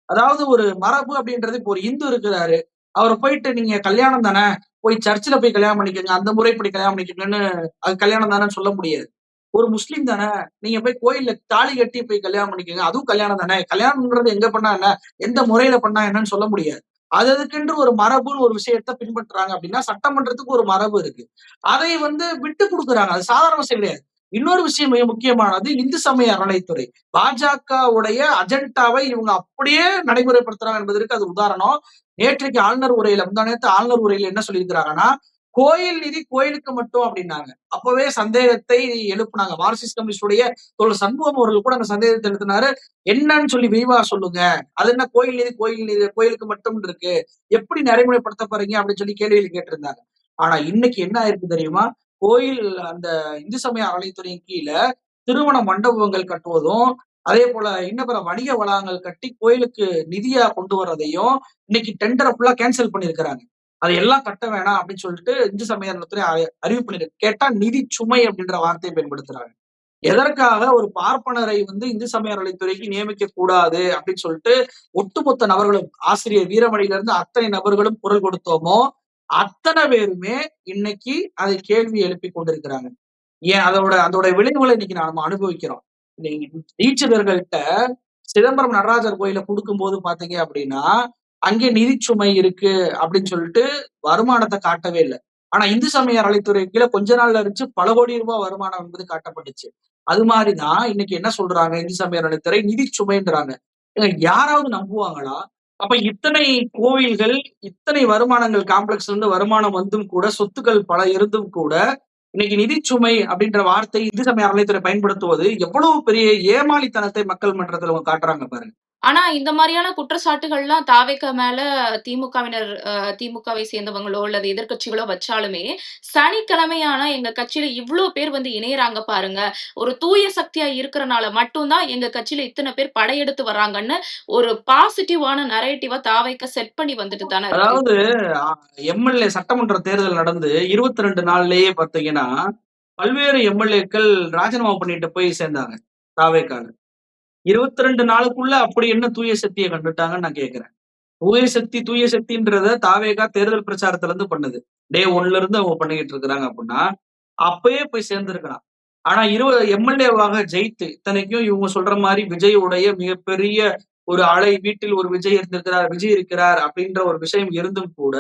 அதாவது ஒரு மரபு அப்படின்றது இப்போ ஒரு இந்து இருக்கிறாரு, அவரை போயிட்டு நீங்க கல்யாணம் தானே, போய் சர்ச்சில் போய் கல்யாணம் பண்ணிக்கோங்க, அந்த முறைப்படி கல்யாணம் பண்ணிக்கோங்கன்னு அது கல்யாணம் தானேன்னு சொல்ல முடியாது. ஒரு முஸ்லீம் தானே, நீங்க போய் கோயில்ல தாலி கட்டி போய் கல்யாணம் பண்ணிக்கோங்க, அதுவும் கல்யாணம் தானே. கல்யாணம்ன்றது எங்க பண்ணா என்ன, எந்த முறையில பண்ணா என்னன்னு சொல்ல முடியாது. அதுக்கென்று ஒரு மரபுன்னு ஒரு விஷயத்த பின்பற்றுறாங்க அப்படின்னா சட்டமன்றத்துக்கு ஒரு மரபு இருக்கு. அதை விட்டு கொடுக்குறாங்க. அது சாதாரண விஷயம் கிடையாது. இன்னொரு விஷயம் மிக முக்கியமானது இந்து சமய அறநிலைத்துறை. பாஜகவுடைய அஜெண்டாவை இவங்க அப்படியே நடைமுறைப்படுத்துறாங்க என்பதற்கு அது உதாரணம். நேற்றைக்கு ஆளுநர் உரையில முந்தானேத்து ஆளுநர் உரையில என்ன சொல்லியிருக்கிறாங்கன்னா, கோயில் நிதி கோயிலுக்கு மட்டும் அப்படின்னாங்க. அப்பவே சந்தேகத்தை எழுப்புனாங்க. மார்க்சிஸ்ட் கம்யூனிஸ்டுடைய தோழர் சண்முகம் அவர்கள் கூட அந்த சந்தேகத்தை எழுப்பினாரு. என்னன்னு சொல்லி விரிவா சொல்லுங்க, அது என்ன கோயில் நிதி கோயிலுக்கு மட்டும் இருக்கு, எப்படி நடைமுறைப்படுத்த போறீங்க அப்படின்னு சொல்லி கேள்வியில் கேட்டிருந்தாங்க. ஆனா இன்னைக்கு என்ன ஆயிருக்கு தெரியுமா? கோயில் அந்த இந்து சமய அறநிலையத்துறையின் கீழ திருமண மண்டபங்கள் கட்டுவதும், அதே போல இன்ன பிற வணிக வளாகங்கள் கட்டி கோயிலுக்கு நிதியா கொண்டு வர்றதையும் இன்னைக்கு டெண்டரை ஃபுல்லா கேன்சல் பண்ணிருக்கிறாங்க. அதையெல்லாம் கட்ட வேணாம் அப்படின்னு சொல்லிட்டு இந்து சமய அறநிலையத்துறை அறிவிப்பு பண்ணிருக்கு. கேட்டா நிதி சுமை அப்படின்ற வார்த்தையை பயன்படுத்துறாங்க. எதற்காக ஒரு பார்ப்பனரை இந்து சமய அறநிலையத்துறைக்கு நியமிக்க கூடாது அப்படின்னு சொல்லிட்டு ஒட்டுமொத்த நபர்களும், ஆசிரியர் வீரமணியில இருந்து அத்தனை நபர்களும் குரல் கொடுத்தோமோ அத்தனை பேருமே இன்னைக்கு அதை கேள்வி எழுப்பி கொண்டிருக்கிறாங்க. ஏன் அதோட விளைவுகளை இன்னைக்கு நாம அனுபவிக்கிறோம். தீட்சிதர்கள்ட்ட சிதம்பரம் நடராஜர் கோயில கொடுக்கும் போது பாத்தீங்க அப்படின்னா அங்கே நிதிச்சுமை இருக்கு அப்படின்னு சொல்லிட்டு வருமானத்தை காட்டவே இல்லை. ஆனா இந்து சமய அறநிலையத்துறை கீழே கொஞ்ச நாள்ல இருந்துச்சு பல கோடி ரூபாய் வருமானம் என்பது காட்டப்பட்டுச்சு. அது மாதிரிதான் இன்னைக்கு என்ன சொல்றாங்க, இந்து சமய அறநிலையத்துறை நிதி சுமைன்றாங்க. யாராவது நம்புவாங்களா? அப்ப இத்தனை கோவில்கள், இத்தனை வருமானங்கள், காம்ப்ளெக்ஸ்ல இருந்து வருமானம் வந்தும் கூட, சொத்துக்கள் பல இருந்தும் கூட இன்னைக்கு நிதிச்சுமை அப்படின்ற வார்த்தை இந்து சமய அறநிலையத்துறை பயன்படுத்துவது எவ்வளவு பெரிய ஏமாளித்தனத்தை மக்கள் மன்றத்துல அவங்க காட்டுறாங்க பாருங்க. ஆனா இந்த மாதிரியான குற்றச்சாட்டுகள்லாம் தாவேக மேல திமுகவினர் திமுகவை சேர்ந்தவங்களோ அல்லது எதிர்க்கட்சிகளோ வச்சாலுமே சனிக்கிழமையான எங்க கட்சியில இவ்ளோ பேர் இணையறாங்க பாருங்க, ஒரு தூய சக்தியா இருக்கிறனால மட்டும்தான் எங்க கட்சியில இத்தனை பேர் படையெடுத்து வர்றாங்கன்னு ஒரு பாசிட்டிவான நரேட்டிவா தாவேக செட் பண்ணி வந்துட்டு தானே இருக்கு. அதாவது எம்எல்ஏ சட்டமன்ற தேர்தல் நடந்து 22 நாள்லயே பாத்தீங்கன்னா பல்வேறு எம்எல்ஏக்கள் ராஜினாமா பண்ணிட்டு போய் சேர்ந்தாங்க தாவேக்கால. 22 நாளுக்குள்ள அப்படி என்ன தூய சக்தியை கண்டுட்டாங்கன்னு நான் கேட்கிறேன். தூய சக்தின்றத தாவேகா தேர்தல் பிரச்சாரத்துல இருந்து பண்ணுது. டே 1ல இருந்து அவங்க பண்ணிக்கிட்டு இருக்கிறாங்க அப்படின்னா அப்பயே போய் சேர்ந்திருக்கலாம். ஆனா 20 எம்எல்ஏவாக ஜெயித்து, இத்தனைக்கும் இவங்க சொல்ற மாதிரி விஜயுடைய மிகப்பெரிய ஒரு அலை, வீட்டில் ஒரு விஜய் இருக்கிறார் அப்படின்ற ஒரு விஷயம் இருந்தும் கூட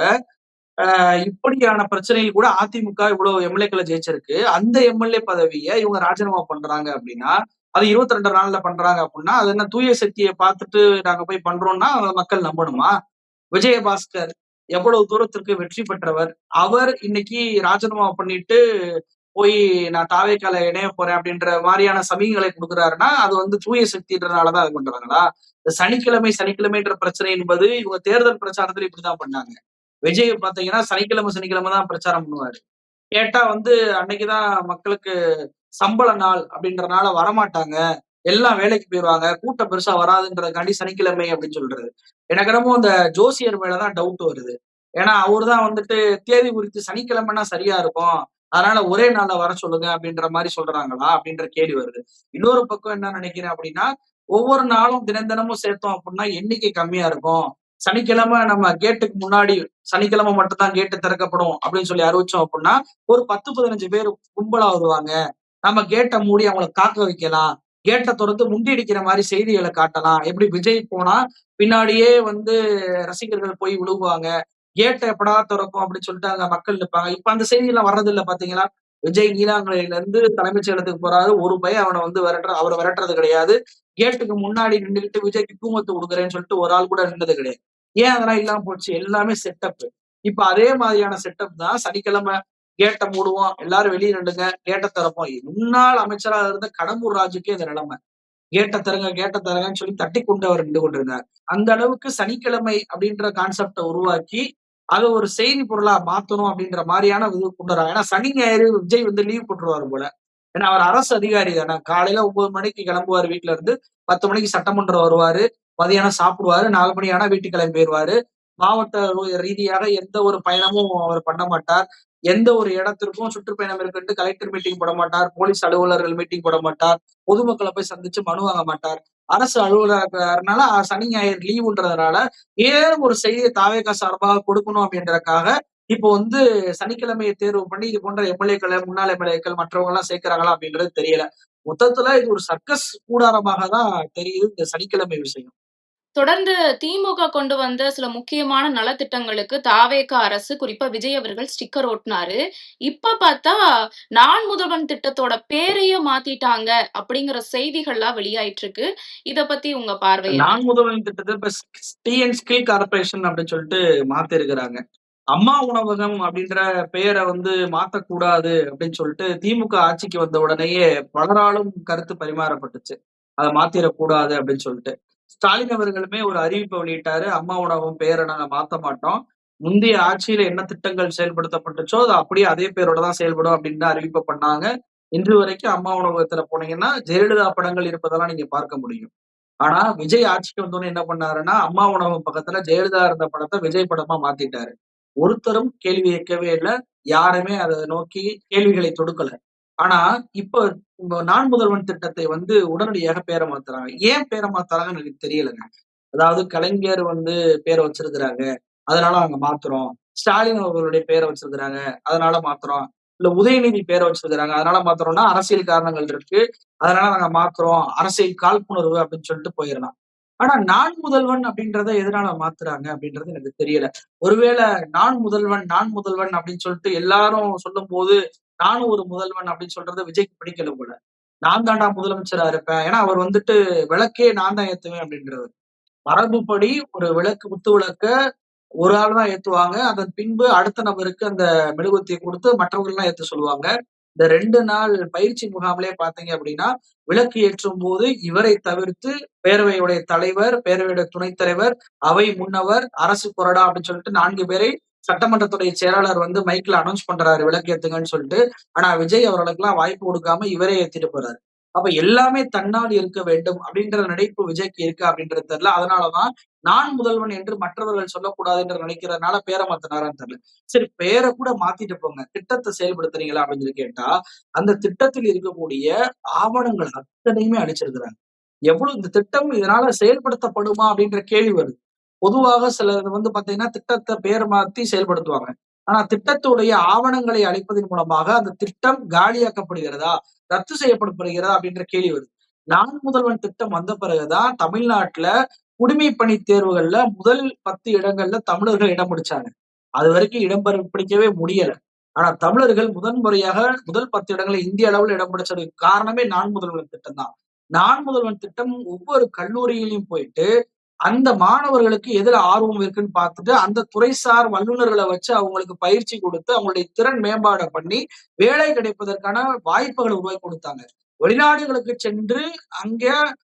இப்படியான பிரச்சனைகள் கூட அதிமுக இவ்வளவு எம்எல்ஏக்களை ஜெயிச்சிருக்கு. அந்த எம்எல்ஏ பதவியை இவங்க ராஜினாமா பண்றாங்க அப்படின்னா அது 22 நாள்ல பண்றாங்க அப்படின்னா அது என்ன தூய சக்தியை பார்த்துட்டு நாங்க போய் பண்றோம்னா மக்கள் நம்பணுமா? விஜயபாஸ்கர் எவ்வளவு தூரத்திற்கு வெற்றி பெற்றவர், அவர் இன்னைக்கு ராஜினாமா பண்ணிட்டு போய் நான் தாவேக்கால இணைய போறேன் அப்படின்ற மாதிரியான சமீகங்களை கொடுக்குறாருன்னா அது தூய சக்தின்றனாலதான் அது பண்றாங்களா? இந்த சனிக்கிழமைன்ற பிரச்சனை என்பது இவங்க தேர்தல் பிரச்சாரத்துல இப்படிதான் பண்ணாங்க. விஜய் பாத்தீங்கன்னா சனிக்கிழமை தான் பிரச்சாரம் பண்ணுவாரு. கேட்டா அன்னைக்குதான் மக்களுக்கு சம்பள நாள் அப்படின்றனால வரமாட்டாங்க, எல்லாம் வேலைக்கு போயிருவாங்க, கூட்டம் பெருசா வராதுன்றதுக்காண்டி சனிக்கிழமை அப்படின்னு சொல்றது. எனக்கு என்னமோ அந்த ஜோசியர் மேலதான் டவுட் வருது. ஏன்னா அவரு தான் தேதி குறித்து சனிக்கிழமைன்னா சரியா இருக்கும், அதனால ஒரே நாள்ல வர சொல்லுங்க அப்படின்ற மாதிரி சொல்றாங்களா அப்படின்ற கேள்வி வருது. இன்னொரு பக்கம் என்ன நினைக்கிறேன் அப்படின்னா, ஒவ்வொரு நாளும் தினமும் சேர்த்தோம் அப்படின்னா எண்ணிக்கை கம்மியா இருக்கும். சனிக்கிழமை நம்ம கேட்டுக்கு முன்னாடி சனிக்கிழமை மட்டும்தான் கேட்டு திறக்கப்படும் அப்படின்னு சொல்லி அறிவிச்சோம் அப்படின்னா ஒரு 10-15 பேர் கும்பலா வருவாங்க, நம்ம கேட்டை மூடி அவங்களை காக்க வைக்கலாம், கேட்ட திறந்து முண்டி அடிக்கிற மாதிரி செய்திகளை காட்டலாம். எப்படி விஜய் போனா பின்னாடியே வந்து ரசிகர்கள் போய் விழுகுவாங்க. கேட்ட எப்படா திறக்கும் அப்படின்னு சொல்லிட்டு அங்க மக்கள் நிற்பாங்க. இப்ப அந்த செய்தி எல்லாம் வர்றதில்ல பாத்தீங்களா? விஜய் நீலாங்கரையில இருந்து தலைமைச் செயலகத்துக்கு போறாரு. ஒரு பையன் அவனை வந்து அவரை விரட்டுறது கிடையாது. கேட்டுக்கு முன்னாடி நின்னுகிட்டு விஜய்க்கு கூமத்து கொடுக்குறேன்னு சொல்லிட்டு ஒரு ஆள் கூட நின்னது கிடையாது. ஏன் அதெல்லாம் இல்லாம போச்சு? எல்லாமே செட்டப். இப்ப அதே மாதிரியான செட்டப் தான் சனிக்கிழமை கேட்ட மூடுவோம். எல்லாரும் வெளியே நில்லுங்க. கேட்ட திறப்போம். முன்னாள் அமைச்சரா இருந்த கடம்பூர் ராஜுக்கே இந்த நிலைமை. கேட்ட தருங்க, கேட்ட தருங்கன்னு சொல்லி தட்டி கொண்டு அவர் நின்று கொண்டிருந்தார். அந்த அளவுக்கு சனிக்கிழமை அப்படின்ற கான்செப்ட உருவாக்கி, அத ஒரு செய்தி பொருளா மாத்தணும் அப்படின்ற மாரியான இது கொண்டு வராங்க. ஏன்னா சனி, ஞாயிறு விஜய் வந்து லீவ் போட்டுருவாரு போல. ஏன்னா அவர் அரசு அதிகாரி தானே. காலையில 9 மணிக்கு கிளம்புவாரு வீட்ல இருந்து. 10 மணிக்கு சட்டமன்றம் வருவாரு. மதியானம் சாப்பிடுவாரு. 4 மணி ஆனா வீட்டுக்கு கிளம்பி போயிருவாரு. மாவட்ட ரீதியாக எந்த ஒரு பயணமும் அவர் பண்ண மாட்டார். எந்த ஒரு இடத்திற்கும் சுற்றுப்பயணம் இருக்குன்ட்டு கலெக்டர் மீட்டிங் போட மாட்டார். போலீஸ் அலுவலர்கள் மீட்டிங் போட மாட்டார். பொதுமக்களை போய் சந்திச்சு மனு வாங்க மாட்டார். அரசு அலுவலகனால சனி, ஞாயிறு லீவுன்றதுனால ஏன் ஒரு செய்தியை தாவேகா சார்பாக கொடுக்கணும் அப்படின்றதுக்காக இப்போ வந்து சனிக்கிழமையை தேர்வு பண்ணி இது போன்ற எம்எல்ஏக்களை, முன்னாள் எம்எல்ஏக்கள் மற்றவங்க எல்லாம் சேர்க்கிறாங்களா அப்படின்றது தெரியல. மொத்தத்துல இது ஒரு சர்க்கஸ் கூடாரமாக தான் தெரியுது இந்த சனிக்கிழமை விஷயம். தொடர்ந்து திமுக கொண்டு வந்த சில முக்கியமான நலத்திட்டங்களுக்கு தாவேக அரசு, குறிப்பா விஜய் அவர்கள் ஸ்டிக்கர் ஒட்டினாரு. இப்ப பார்த்தா, நான் முதல்வன் திட்டத்தோட பேரையே மாத்திட்டாங்க அப்படிங்கிற செய்திகள்லாம் வெளியாயிட்டு இருக்கு. இத பத்தி உங்க பார்வை என்ன? நான் முதல்வன் திட்டத்தை இப்ப டிஎன் ஸ்கில் கார்பரேஷன் அப்படின்னு சொல்லிட்டு மாத்தி இருக்கிறாங்க. அம்மா உணவகம் அப்படின்ற பெயரை வந்து மாத்தக்கூடாது அப்படின்னு சொல்லிட்டு திமுக ஆட்சிக்கு வந்த உடனேயே பலராலும் கருத்து பரிமாறப்பட்டுச்சு. அதை மாத்திரக்கூடாது அப்படின்னு சொல்லிட்டு. ஸ்டாலின் அவர்களுமே ஒரு அறிவிப்பை வெளியிட்டாரு. அம்மா உணவகம் பெயரை நாங்க மாத்த மாட்டோம். முந்தைய ஆட்சியில என்ன திட்டங்கள் செயல்படுத்தப்பட்டுச்சோ அது அப்படியே அதே பேரோட தான் செயல்படும் அப்படின்னு அறிவிப்பை பண்ணாங்க. இன்று வரைக்கும் அம்மா உணவகத்துல போனீங்கன்னா ஜெயலலிதா படங்கள் இருப்பதெல்லாம் நீங்க பார்க்க முடியும். ஆனா விஜய் ஆட்சிக்கு வந்தோடனே என்ன பண்ணாருன்னா அம்மா உணவகம் பக்கத்துல ஜெயலலிதா இருந்த படத்தை விஜய் படமா மாத்திட்டாரு. ஒருத்தரும் கேள்வி கேட்கவே இல்ல. யாருமே அத நோக்கி கேள்விகளை தொடுக்கல. ஆனா, இப்ப நான் முதல்வன் திட்டத்தை வந்து உடனடியாக பேர மாத்துறாங்க. ஏன் பேர மாத்துறாங்கன்னு எனக்கு தெரியலங்க. அதாவது கலைஞர் வந்து பேர வச்சிருக்கிறாங்க. அதனால நாங்க மாத்துறோம். ஸ்டாலின் அவர்களுடைய பேர வச்சிருக்கிறாங்க. அதனால மாத்துறோம். இல்ல உதயநிதி பேர வச்சிருக்கிறாங்க. அதனால மாத்துறோம்னா அரசியல் காரணங்கள் இருக்கு. அதனால நாங்க மாத்துறோம். அரசியல் காழ்ப்புணர்வு அப்படின்னு சொல்லிட்டு போயிரலாம். ஆனா நான் முதல்வன் அப்படின்றத எதனால மாத்துறாங்க அப்படின்றது எனக்கு தெரியல. ஒருவேளை நான் முதல்வன் அப்படின்னு சொல்லிட்டு எல்லாரும் சொல்லும்போது, நானும் ஒரு முதல்வன் அப்படின்னு சொல்றது விஜய்க்கு பிடிக்கல போல. நான் தான்டா முதலமைச்சரா இருப்பேன். ஏன்னா அவர் வந்துட்டு விளக்கே நான் தான் ஏத்துவேன் அப்படின்றவர். மரபுப்படி ஒரு விளக்கு குத்து விளக்க ஒரு ஆள் தான் ஏத்துவாங்க. அதன் பின்பு அடுத்த நபருக்கு அந்த மெழுகுவர்த்திய குடுத்து மற்றவர்கள்லாம் ஏத்த சொல்லுவாங்க. இந்த 2 நாள் பயிற்சி முகாம்லயே பார்த்தீங்க அப்படின்னா, விளக்கு ஏற்றும்போது இவரை தவிர்த்து பேரவையுடைய தலைவர், பேரவையுடைய துணைத் தலைவர், அவை முன்னவர், அரசு கொறடா அப்படின்னு சொல்லிட்டு 4 பேரை சட்டமன்றத்துடைய செயலாளர் வந்து மைக்ல அனௌன்ஸ் பண்றாரு விளக்கு ஏத்துங்கன்னு சொல்லிட்டு. ஆனா விஜய் அவர்களுக்கெல்லாம் வாய்ப்பு கொடுக்காம இவரே ஏத்திட்டு போறாரு. அப்ப எல்லாமே தன்னால் இருக்க வேண்டும் அப்படின்ற நினைப்பு விஜய்க்கு இருக்கா அப்படின்றது தெரியல. அதனாலதான் நான் முதல்வன் என்று மற்றவர்கள் சொல்லக்கூடாது என்று நினைக்கிறதுனால பேரை மாத்தினாரான்னு தெரியல. சரி பேரை கூட மாத்திட்டு போங்க. திட்டத்தை செயல்படுத்துறீங்களா அப்படின்னு சொல்லி கேட்டா, அந்த திட்டத்தில் இருக்கக்கூடிய ஆவணங்கள் அத்தனையுமே அழிச்சிருக்கிறாங்க. எவ்வளவு இந்த திட்டம் இதனால செயல்படுத்தப்படுமா அப்படின்ற கேள்வி வருது. பொதுவாக சிலர் வந்து பாத்தீங்கன்னா திட்டத்தை பேர் மாத்தி செயல்படுத்துவாங்க. ஆனா திட்டத்துடைய ஆவணங்களை அளிப்பதன் மூலமாக அந்த திட்டம் காலியாக்கப்படுகிறதா, ரத்து செய்யப்படுகிறதா அப்படின்ற கேள்வி வருது. நான் முதல்வன் திட்டம் வந்த பிறகுதான் தமிழ்நாட்டுல குடிமைப் பணி தேர்வுகள்ல முதல் 10 இடங்கள்ல தமிழர்கள் இடம் பிடிச்சாங்க. அது வரைக்கும் இடம் பிடிக்கவே முடியல. ஆனா தமிழர்கள் முதன்முறையாக முதல் 10 இடங்களை இந்திய அளவில் இடம் பிடிச்சதுக்கு காரணமே நான் முதல்வன் திட்டம் தான். நான் முதல்வன் திட்டம் ஒவ்வொரு கல்லூரியிலும் போயிட்டு அந்த மாணவர்களுக்கு எதுல ஆர்வம் இருக்குன்னு பார்த்துட்டு அந்த துறைசார் வல்லுநர்களை வச்சு அவங்களுக்கு பயிற்சி கொடுத்து அவங்களுடைய திறன் மேம்பாடு பண்ணி வேலை கிடைப்பதற்கான வாய்ப்புகளை உருவாக்கி கொடுத்தாங்க. வெளிநாடுகளுக்கு சென்று அங்க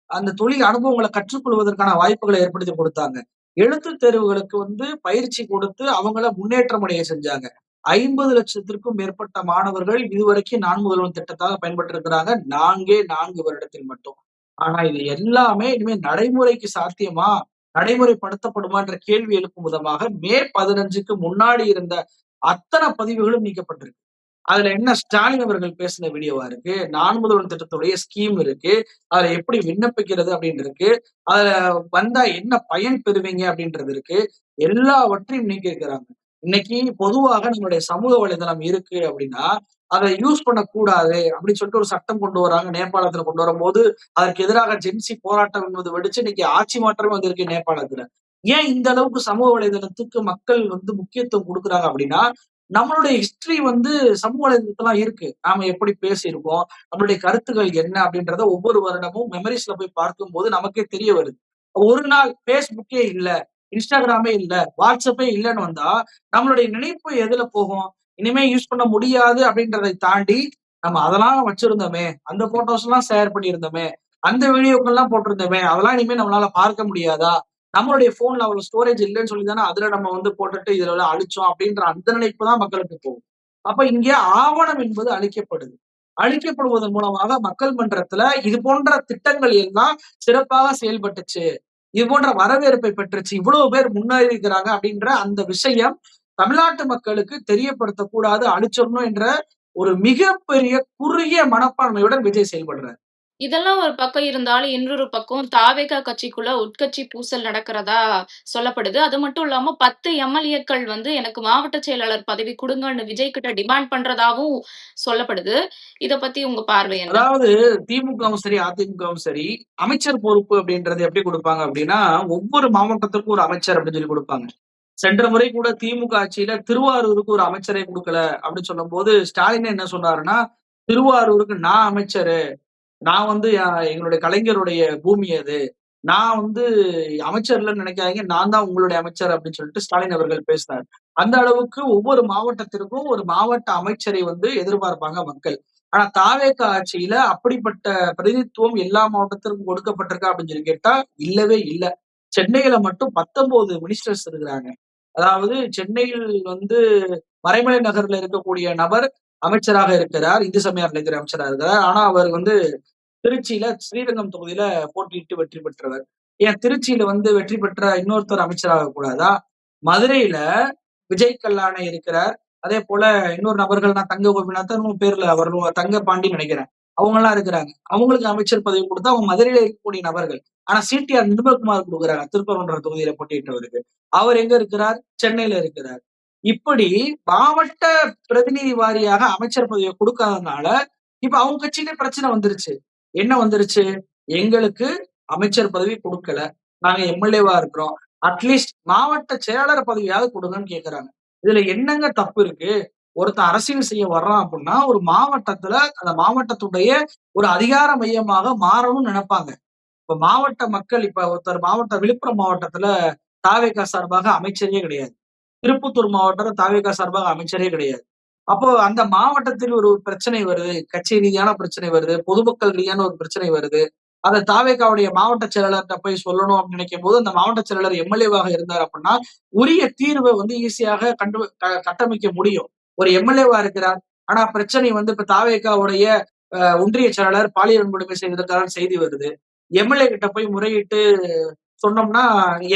அந்த தொழில் அனுபவங்களை கற்றுக்கொள்வதற்கான வாய்ப்புகளை ஏற்படுத்தி கொடுத்தாங்க. எழுத்து தேர்வுகளுக்கு வந்து பயிற்சி கொடுத்து அவங்கள முன்னேற்றம் அடைய செஞ்சாங்க. 50 லட்சத்திற்கும் மேற்பட்ட மாணவர்கள் இதுவரைக்கும் நான் முதல்வன் திட்டத்தாக பயன்பட்டு இருக்கிறாங்க. 4 வருடத்தில் மட்டும். ஆனா இது எல்லாமே இனிமே நடைமுறைக்கு சாத்தியமா? நடைமுறைப்படுத்தப்படுமான்ற கேள்வி எழுப்பும் விதமாக மே 15க்கு முன்னாடி இருந்த அத்தனை பதிவுகளும் நீக்கப்பட்டிருக்கு. அதுல என்ன ஸ்டாலின் அவர்கள் பேசின வீடியோவா இருக்கு. நான் முதல்வன் திட்டத்துடைய ஸ்கீம் இருக்கு. அதுல எப்படி விண்ணப்பிக்கிறது அப்படின்னு இருக்கு. அதுல வந்தா என்ன பயன் பெறுவீங்க அப்படின்றது இருக்கு. எல்லாவற்றையும் நீக்கி இருக்கிறாங்க. இன்னைக்கு பொதுவாக நம்மளுடைய சமூக வலைதளம் இருக்கு அப்படின்னா, அத யூஸ் பண்ணக்கூடாது அப்படின்னு சொல்லிட்டு ஒரு சட்டம் கொண்டு வராங்க. நேபாளத்துல கொண்டு வரும்போது, அதற்கு எதிராக ஜென்சி போராட்டம் என்பது வெடிச்சு இன்னைக்கு ஆட்சி மாற்றமே வந்திருக்கு நேபாளத்துல. ஏன் இந்த அளவுக்கு சமூக வலைதளத்துக்கு மக்கள் முக்கியத்துவம் குடுக்குறாங்க அப்படின்னா, நம்மளுடைய ஹிஸ்டரி சமூக வலைதளத்துல இருக்கு. நாம எப்படி பேசியிருக்கோம், நம்மளுடைய கருத்துக்கள் என்ன அப்படின்றத ஒவ்வொரு வருடமும் மெமரீஸ்ல போய் பார்க்கும்போது நமக்கே தெரிய வருது. ஒரு நாள் Facebookஏ இல்ல, Instagramமே இல்ல, WhatsAppே இல்லன்னு வந்தா, நம்மளுடைய நினைப்பு எதுல போகும்? இனிமே யூஸ் பண்ண முடியாது அப்படின்றதை தாண்டி, நம்ம அதெல்லாம் வச்சிருந்தோமே, அந்த போட்டோஸ்லாம் ஷேர் பண்ணியிருந்தோமே, அந்த வீடியோக்கள்லாம் போட்டிருந்தோமே, அதெல்லாம் இனிமே நம்மளால பார்க்க முடியாதா? நம்மளுடைய ஃபோன்ல அவ்வளவு ஸ்டோரேஜ் இல்லன்னு சொல்லி தானே அதுல நம்ம போட்டுட்டு இதுல அழிச்சோம் அப்படின்ற அந்த நினைப்பு தான் மக்களுக்கு போகும். அப்ப இங்கே ஆவணம் என்பது அழிக்கப்படுது. அழிக்கப்படுவதன் மூலமாக மக்கள் மன்றத்துல இது போன்ற திட்டங்கள் எல்லாம் சிறப்பாக செயல்பட்டுச்சு. இது போன்ற வரவேற்பை பெற்றுச்சு. இவ்வளவு பேர் முன்னேறிக்கிறாங்க அப்படின்ற அந்த விஷயம் தமிழ்நாட்டு மக்களுக்கு தெரியப்படுத்தக்கூடாது, அழிச்சிடணும் என்ற ஒரு மிகப்பெரிய குறுகிய மனப்பான்மையுடன் விஜய் செயல்படுறார். இதெல்லாம் ஒரு பக்கம் இருந்தாலும், இன்னொரு பக்கம் தாவேகா கட்சிக்குள்ள உட்கட்சி பூசல் நடக்கிறதா சொல்லப்படுது. அது மட்டும் இல்லாம 10 எம்.எல்.ஏக்கள் எனக்கு மாவட்ட செயலாளர் பதவி குடுங்கன்னு விஜய் கிட்ட டிமாண்ட் பண்றதாவும் சொல்லப்படுது. இத பத்தி உங்க பார்வை என்ன? அதாவது திமுகவும் சரி, அதிமுகவும் சரி, அமைச்சர் பொறுப்பு அப்படின்றது எப்படி குடுப்பாங்க அப்படின்னா, ஒவ்வொரு மாவட்டத்துக்கும் ஒரு அமைச்சர் அப்படின்னு சொல்லி குடுப்பாங்க. சென்ற முறை கூட திமுக ஆட்சியில திருவாரூருக்கு ஒரு அமைச்சரே குடுக்கல அப்படின்னு சொல்லும்போது, ஸ்டாலின் என்ன சொன்னாருன்னா, திருவாரூருக்கு நான் அமைச்சரு. நான் எங்களுடைய கலைஞருடைய பூமி அது. நான் அமைச்சர் இல்லன்னு நினைக்காதீங்க. நான் தான் உங்களுடைய அமைச்சர் அப்படின்னு சொல்லிட்டு ஸ்டாலின் அவர்கள் பேசினார். அந்த அளவுக்கு ஒவ்வொரு மாவட்டத்திற்கும் ஒரு மாவட்ட அமைச்சரை எதிர்பார்ப்பாங்க மக்கள். ஆனா தாவேகா ஆட்சியில அப்படிப்பட்ட பிரதிநிதித்துவம் எல்லா மாவட்டத்திற்கும் கொடுக்கப்பட்டிருக்கா அப்படின்னு சொல்லி கேட்டா, இல்லவே இல்ல. சென்னையில மட்டும் 19 மினிஸ்டர்ஸ் இருக்கிறாங்க. அதாவது சென்னையில் மறைமலை நகர்ல இருக்கக்கூடிய நபர் அமைச்சராக இருக்கிறார். இந்து சமய அறநிலையத்துறை அமைச்சரா இருக்கிறார். ஆனா அவர் திருச்சியில ஸ்ரீரங்கம் தொகுதியில போட்டியிட்டு வெற்றி பெற்றவர். ஏன் திருச்சியில வெற்றி பெற்ற இன்னொருத்தர் அமைச்சராக கூடாதா? மதுரையில விஜய் கல்லாணை இருக்கிறார். அதே போல இன்னொரு நபர்கள்னா தங்க கோபிநாதன் பேர்ல வரணும், தங்க பாண்டின்னு நினைக்கிறேன். அவங்க எல்லாம் இருக்கிறாங்க. அவங்களுக்கு அமைச்சர் பதவி கொடுத்தா அவங்க மதுரையில இருக்கக்கூடிய நபர்கள். ஆனா சிடிஆர் நிர்மல்குமார் கொடுக்குறாங்க திருப்பரங்குன்றம் தொகுதியில போட்டியிட்டவருக்கு. அவர் எங்க இருக்கிறார்? சென்னையில இருக்கிறார். இப்படி மாவட்ட பிரதிநிதி வாரியாக அமைச்சர் பதவியை கொடுக்காதனால இப்ப அவங்க கட்சியிலே பிரச்சனை வந்துருச்சு. என்ன வந்துருச்சு? எங்களுக்கு அமைச்சர் பதவி குடுக்கல. நாங்க எம்.எல்.ஏவா இருக்கிறோம். அட்லீஸ்ட் மாவட்ட செயலாளர் பதவியாவது குடுங்கன்னு கேட்கறாங்க. இதுல என்னங்க தப்பு இருக்கு? ஒருத்தன் அரசியல் செய்ய வர்றான் அப்படின்னா, ஒரு மாவட்டத்துல அந்த மாவட்டத்துடைய ஒரு அதிகார மையமாக மாறணும்னு நினைப்பாங்க. இப்ப மாவட்ட மக்கள் ஒருத்தர் விழுப்புரம் மாவட்டத்துல தாவேகா சார்பாக அமைச்சரே கிடையாது. திருப்பத்தூர் மாவட்டத்துல தாவேகா சார்பாக அமைச்சரே கிடையாது. அப்போ அந்த மாவட்டத்தில் ஒரு பிரச்சனை வருது. கட்சி ரீதியான பிரச்சனை வருது. பொதுமக்கள் ரீதியான ஒரு பிரச்சனை வருது. அத தாவேகாவுடைய மாவட்ட செயலாளர்ட்ட போய் சொல்லணும் அப்படின்னு நினைக்கும்போது, அந்த மாவட்ட செயலாளர் எம்.எல்.ஏவாக இருந்தார் அப்படின்னா, உரிய தீர்வ ஈஸியாக கட்டமைக்க முடியும். ஒரு எம்.எல்.ஏவா இருக்கிறார். ஆனா பிரச்சனை இப்ப தாவேகாவுடைய ஒன்றிய செயலாளர் பாலியல் வன்கொடுமை செய்திருக்காருன்னு செய்தி வருது. எம்.எல்.ஏ கிட்ட போய் முறையிட்டு சொன்னோம்னா,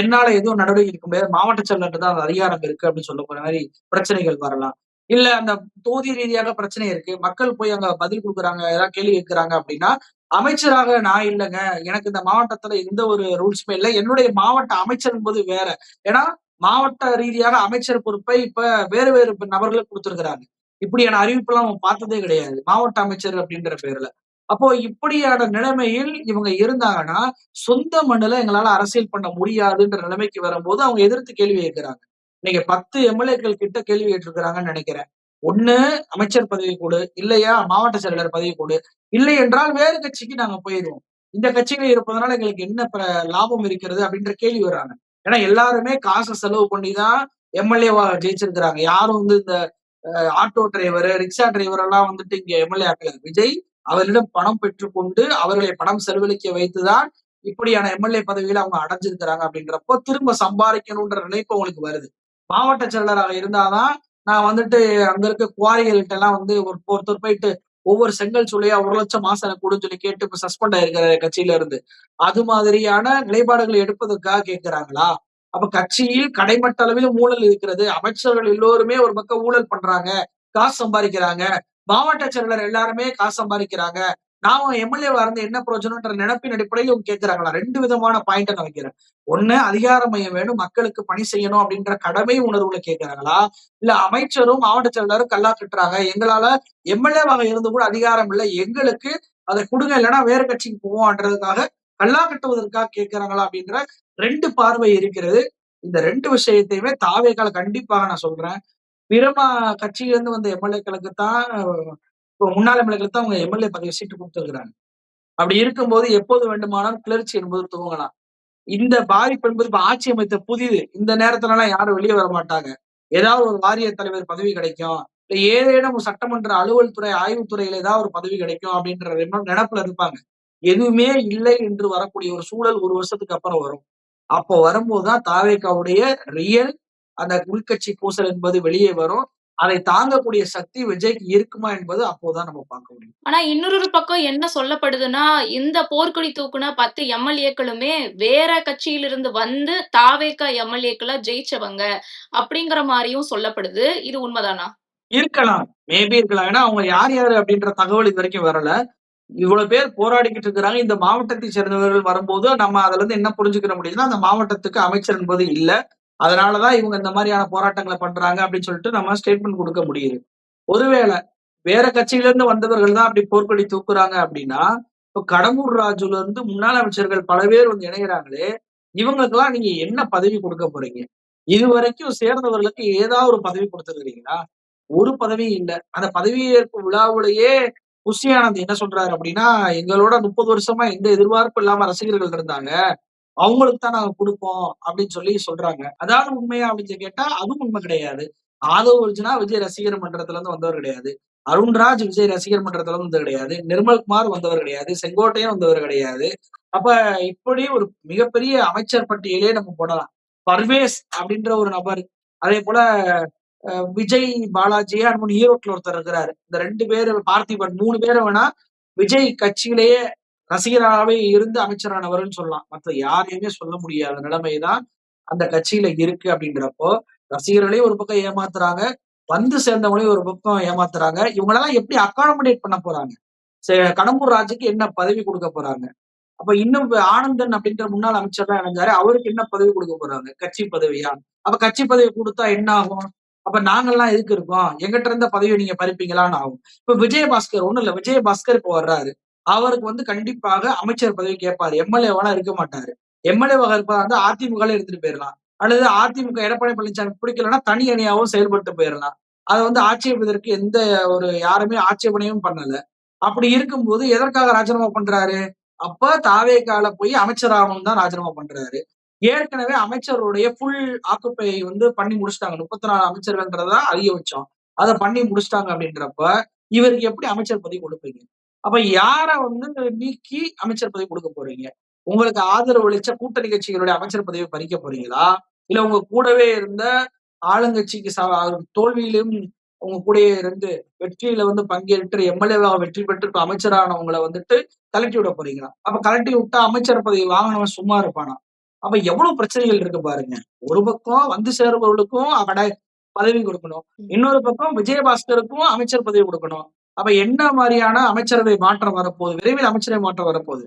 என்னால எதுவும் நடவடிக்கை எடுக்க முடியாது. மாவட்ட செயலர்ட்ட தான் அந்த அதிகாரம் இருக்கு அப்படின்னு சொல்லப்படுற மாரி பிரச்சனைகள் வரலாம். இல்ல அந்த தொகுதி ரீதியாக பிரச்சனை இருக்கு. மக்கள் போய் அங்க பதில் குடுக்குறாங்க, ஏதாவது கேள்வி கேட்கிறாங்க அப்படின்னா, அமைச்சராக நான் இல்லங்க. எனக்கு இந்த மாவட்டத்துல எந்த ஒரு ரூல்ஸுமே இல்ல. என்னுடைய மாவட்ட அமைச்சர் என்பது வேற. ஏன்னா, மாவட்ட ரீதியாக அமைச்சர் பொறுப்பை இப்ப வேறு வேறு நபர்களுக்கு குடுத்திருக்கிறாங்க. இப்படியான அறிவிப்புலாம் நம்ம பார்த்ததே கிடையாது. மாவட்ட அமைச்சர் அப்படின்ற பேர்ல. அப்போ இப்படியான நிலைமையில் இவங்க இருந்தாங்கன்னா, சொந்த மண்ணுல எங்களால அரசியல் பண்ண முடியாதுன்ற நிலைமைக்கு வரும்போது, அவங்க எதிர்த்து கேள்வி கேட்கிறாங்க. இன்னைக்கு 10 எம்.எல்.ஏக்கள் கிட்ட கேள்வி கேட்டிருக்கிறாங்கன்னு நினைக்கிறேன். ஒண்ணு அமைச்சர் பதவி கொடு, இல்லையா மாவட்ட செயலாளர் பதவி கொடு. இல்லை என்றால் வேறு கட்சிக்கு நாங்க போயிருவோம். இந்த கட்சியில இருப்பதனால எங்களுக்கு என்ன லாபம் இருக்கிறது அப்படின்ற கேள்வி வர்றாங்க. ஏன்னா எல்லாருமே காசு செலவு பண்ணி தான் எம்.எல்.ஏவா ஜெயிச்சிருக்கிறாங்க. யாரும் இந்த ஆட்டோ டிரைவர், ரிக்ஷா டிரைவர் எல்லாம் இங்க எம்.எல்.ஏ ஆக்கல. விஜய் அவரிடம் பணம் பெற்றுக்கொண்டு அவர்களை பணம் செலவழிக்க வைத்துதான் இப்படியான எம்.எல்.ஏ பதவியில அவங்க அடைஞ்சிருக்கிறாங்க அப்படின்றப்போ திரும்ப சம்பாதிக்கணும்ன்ற நினைப்பு அவங்களுக்கு வருது. மாவட்ட செயலராக இருந்தாதான் நான் அங்க இருக்க குவாரிகள்கிட்ட எல்லாம் ஒருத்தர் போயிட்டு ஒவ்வொரு செங்கல் சூளையா 1,00,000 மாசம் எனக்கு கொடுன்னு சொல்லி கேட்டு இப்ப சஸ்பெண்ட் ஆயிருக்கிற கட்சியில இருந்து. அது மாதிரியான நிலைப்பாடுகளை எடுப்பதற்காக கேட்கிறாங்களா? அப்ப கட்சியில் கடைமட்ட அளவிலும் ஊழல் இருக்கிறது. அமைச்சர்கள் எல்லோருமே ஒரு பக்கம் ஊழல் பண்றாங்க, காசு சம்பாதிக்கிறாங்க. மாவட்ட செயலர் எல்லாருமே காசு சம்பாதிக்கிறாங்க. நாம எம்எல்ஏவா இருந்து என்ன பிரயோஜனம்ன்ற நினைப்பின் அடிப்படையில் இவங்க கேட்கிறாங்களா? 2 விதமான பாயிண்ட்ட நான் வைக்கிறேன். ஒண்ணு அதிகார மையம் வேணும், மக்களுக்கு பணி செய்யணும் அப்படின்ற கடமை உணர்வுல கேட்கிறாங்களா? இல்ல அமைச்சரும், மாவட்ட செயலாளரும் கல்லா கட்டுறாங்க. எங்களால எம்எல்ஏவாக இருந்து கூட அதிகாரம் இல்ல. எங்களுக்கு அத குடுங்க, இல்லைன்னா வேற கட்சிக்கு போவோம்ன்றதுக்காக கல்லா கட்டுவதற்காக கேட்கிறாங்களா? அப்படின்ற 2 பார்வை இருக்கிறது. இந்த 2 விஷயத்தையுமே தாவேகால கண்டிப்பாக நான் சொல்றேன். பிற கட்சியிலிருந்து வந்த எம்எல்ஏக்களுக்கு தான் இப்போ முன்னாள் எம்எல்ஏக்களுக்கு தான் அவங்க எம்எல்ஏ பதவி சீட்டு கொடுத்திருக்கிறாங்க. அப்படி இருக்கும்போது எப்போது வேண்டுமானாலும் கிளர்ச்சி என்பது துவங்கலாம். இந்த பாதிப்பு என்பது இப்ப ஆட்சி அமைத்த புதிது. இந்த நேரத்துல எல்லாம் யாரும் வெளியே வர மாட்டாங்க. ஏதாவது ஒரு வாரிய தலைவர் பதவி கிடைக்கும். இல்ல ஏதேனும் சட்டமன்ற அலுவல் துறை, ஆய்வுத்துறையில ஏதாவது ஒரு பதவி கிடைக்கும் அப்படின்ற நினைப்புல இருப்பாங்க. எதுவுமே இல்லை என்று வரக்கூடிய ஒரு சூழல் 1 வருஷத்துக்கு அப்புறம் வரும். அப்போ வரும்போதுதான் தாவேகாவுடைய ரியல் அந்த உள்கட்சி பூசல் என்பது வெளியே வரும். அதை தாங்கக்கூடிய சக்தி விஜய்க்கு இருக்குமா என்பது அப்போதான் நம்ம பார்க்க முடியும். ஆனா இன்னொரு பக்கம் என்ன சொல்லப்படுதுன்னா, இந்த போர்க்கொடி தூக்குன 10 எம்எல்ஏக்களுமே வேற கட்சியிலிருந்து வந்து தாவேகா எம்எல்ஏக்களா ஜெயிச்சவங்க அப்படிங்கிற மாரியும் சொல்லப்படுது. இது உண்மைதானா? இருக்கலாம். மேபி இருக்கலாம். ஏன்னா அவங்க யார் யாரு அப்படின்ற தகவல் இதுவரைக்கும் வரல. இவ்வளவு பேர் போராடிக்கிட்டு இருக்கிறாங்க. இந்த மாவட்டத்தை சேர்ந்தவர்கள் வரும்போது நம்ம அதுல இருந்து என்ன புரிஞ்சுக்கிற முடியுதுன்னா, அந்த மாவட்டத்துக்கு அமைச்சர் என்பது இல்ல. அதனாலதான் இவங்க இந்த மாதிரியான போராட்டங்களை பண்றாங்க அப்படின்னு சொல்லிட்டு நம்ம ஸ்டேட்மெண்ட் கொடுக்க முடியுது. ஒருவேளை வேற கட்சியில இருந்து வந்தவர்கள் தான் அப்படி போர்க்கொடி தூக்குறாங்க அப்படின்னா, இப்ப கடம்பூர் ராஜுல இருந்து முன்னாள் அமைச்சர்கள் பல பேர் வந்து இணைகிறாங்களே, இவங்களுக்கெல்லாம் நீங்க என்ன பதவி கொடுக்க போறீங்க? இதுவரைக்கும் சேர்ந்தவர்களுக்கு ஏதாவது ஒரு பதவி கொடுத்திருக்கிறீங்களா? ஒரு பதவியும் இல்ல. அந்த பதவியேற்பு விழாவுலயே புஷி ஆனந்த் என்ன சொல்றாரு அப்படின்னா, எங்களோட 30 வருஷமா எந்த எதிர்பார்ப்பும் இல்லாம ரசிகர்கள் இருந்தாங்க. அவங்களுக்கு தான் நாங்க குடுப்போம் அப்படின்னு சொல்லி சொல்றாங்க. அதாவது உண்மையா அப்படின்னு கேட்டா, அதுவும் உண்மை கிடையாது. ஆதவ் அர்ஜுனா விஜய் ரசிகர் மன்றத்துல இருந்து வந்தவர் கிடையாது. அருண்ராஜ் விஜய் ரசிகர் மன்றத்துல இருந்து வந்தவர் கிடையாது. நிர்மல்குமார் வந்தவர் கிடையாது. செங்கோட்டையன் வந்தவர் கிடையாது. அப்ப இப்படி ஒரு மிகப்பெரிய அமைச்சர் பட்டியலே நம்ம போடலாம். பர்வேஸ் அப்படின்ற ஒரு நபர், அதே போல விஜய், பாலாஜி அண்ட் ஈரோட்ல ஒருத்தர் இருக்கிறாரு. இந்த 2 பேரு பார்த்திபன் 3 பேரை வேணா விஜய் கட்சியிலேயே ரசிகராகவே இருந்து அமைச்சரானவர்ன்னு சொல்லலாம். மத்த யாரையுமே சொல்ல முடியாத நிலைமைதான் அந்த கட்சியில இருக்கு அப்படின்றப்போ, ரசிகர்களையும் ஒரு பக்கம் ஏமாத்துறாங்க. வந்து சேர்ந்தவங்களையும் ஒரு பக்கம் ஏமாத்துறாங்க. இவங்களெல்லாம் எப்படி அக்காமடேட் பண்ண போறாங்க? கடம்பூர் ராஜுக்கு என்ன பதவி கொடுக்க போறாங்க? அப்ப இன்னும் ஆனந்தன் அப்படின்ற முன்னாள் அமைச்சர் தான் இணைஞ்சாரு. அவருக்கு என்ன பதவி கொடுக்க போறாங்க? கட்சி பதவியா? அப்ப கட்சி பதவி கொடுத்தா என்ன ஆகும்? அப்ப நாங்கெல்லாம் எதுக்கு இருக்கோம்? எங்கிட்ட இருந்த பதவியை நீங்க பறிப்பீங்களான்னு ஆகும். இப்ப விஜயபாஸ்கர் ஒண்ணும் இல்ல. விஜயபாஸ்கர் இப்ப வர்றாரு. அவருக்கு வந்து கண்டிப்பாக அமைச்சர் பதவி கேட்பாரு. எம்எல்ஏவெல்லாம் இருக்க மாட்டாரு. எம்எல்ஏவாக இருப்பதா இருந்தா அதிமுகல இருந்துட்டு போயிடலாம். அல்லது அதிமுக எடப்பாடி பழனிசாமி பிடிக்கலன்னா தனி அணியாவும் செயல்பட்டு போயிடலாம். அத வந்து ஆட்சேபிப்பதற்கு எந்த ஒரு யாருமே ஆட்சேபனையும் பண்ணல. அப்படி இருக்கும்போது எதற்காக ராஜினாமா பண்றாரு? அப்ப தாவேகால போய் அமைச்சர் ஆகணும்னு தான் ராஜினாமா பண்றாரு. ஏற்கனவே அமைச்சருடைய ஃபுல் ஆக்குப்பை வந்து பண்ணி முடிச்சுட்டாங்க. 34 அமைச்சர்கள்ன்றதா அதிகபட்சம். அத பண்ணி முடிச்சுட்டாங்க அப்படின்றப்ப, இவருக்கு எப்படி அமைச்சர் பதவி கொடுப்பீங்க? அப்ப யார வந்து நீக்கி அமைச்சர் பதவி கொடுக்க போறீங்க? உங்களுக்கு ஆதரவு அளிச்ச கூட்டணி கட்சிகளுடைய அமைச்சர் பதவிய பறிக்க போறீங்களா? இல்ல உங்க கூடவே இருந்த ஆளுங்கட்சிக்கு தோல்வியிலும் உங்க கூடயே இருந்து வெற்றியில வந்து பங்கேற்று எம்எல்ஏவாக வெற்றி பெற்று இப்ப அமைச்சரானவங்கள வந்துட்டு கழட்டி விட போறீங்களா? அப்ப கழட்டி விட்டா அமைச்சர் பதவி வாங்கினவன் சும்மா இருப்பானா? அப்ப எவ்வளவு பிரச்சனைகள் இருக்கு பாருங்க. ஒரு பக்கம் வந்து சேர்பவர்களுக்கும் பதவி கொடுக்கணும். இன்னொரு பக்கம் விஜயபாஸ்கருக்கும் அமைச்சர் பதவி கொடுக்கணும். அப்ப என்ன மாதிரியான அமைச்சரவை மாற்றம் வரப்போகுது? விரைவில் அமைச்சரவை மாற்றம் வரப்போகுது.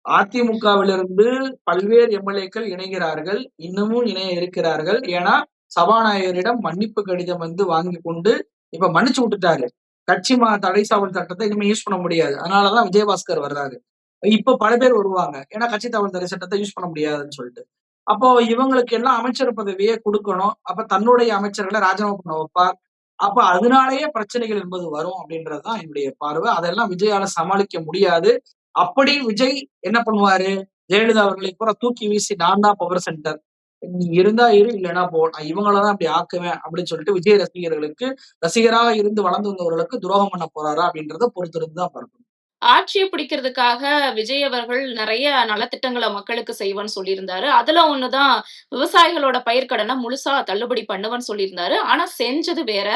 அதிமுகவிலிருந்து பல்வேறு எம்எல்ஏக்கள் இணைகிறார்கள். இன்னமும் இணைய இருக்கிறார்கள். ஏன்னா சபாநாயகரிடம் மன்னிப்பு கடிதம் வந்து வாங்கி கொண்டு இப்ப மன்னிச்சு விட்டுட்டாரு. கட்சி தடை சாவல் சட்டத்தை இனிமே யூஸ் பண்ண முடியாது. அதனாலதான் விஜயபாஸ்கர் வர்றாரு. இப்ப பல பேர் வருவாங்க. ஏன்னா கட்சி தகவல் தடை சட்டத்தை யூஸ் பண்ண முடியாதுன்னு சொல்லிட்டு. அப்போ இவங்களுக்கு எல்லாம் அமைச்சர் பதவியே கொடுக்கணும். அப்ப தன்னுடைய அமைச்சர்களை ராஜினாமா பண்ண வைப்பார். அப்ப அதனாலேயே பிரச்சனைகள் என்பது வரும் அப்படின்றதுதான் என்னுடைய பார்வை. அதெல்லாம் விஜயால சமாளிக்க முடியாது. அப்படி விஜய் என்ன பண்ணுவாரு? ஜெயலலிதா அவர்களை பூரா தூக்கி வீசி நான் தான் பவர் சென்டர். நீ இருந்தா இரு, இல்லைன்னா போ. நான் இவங்களதான் அப்படி ஆக்குவேன் அப்படின்னு சொல்லிட்டு விஜய் ரசிகர்களுக்கு ரசிகராக இருந்து வளர்ந்து வந்தவர்களுக்கு துரோகம் பண்ண போறாரா அப்படின்றத பொறுத்திருந்து தான் பார்க்கணும். ஆட்சிய பிடிக்கிறதுக்காக விஜய் அவர்கள் நெறைய நலத்திட்டங்கள மக்களுக்கு செய்வேன்னு சொல்லியிருந்தாரு. அதுல ஒண்ணுதான் விவசாயிகளோட பயிர்க்கடன முழுசா தள்ளுபடி பண்ணுவேன்னு சொல்லியிருந்தாரு. ஆனா செஞ்சது வேற.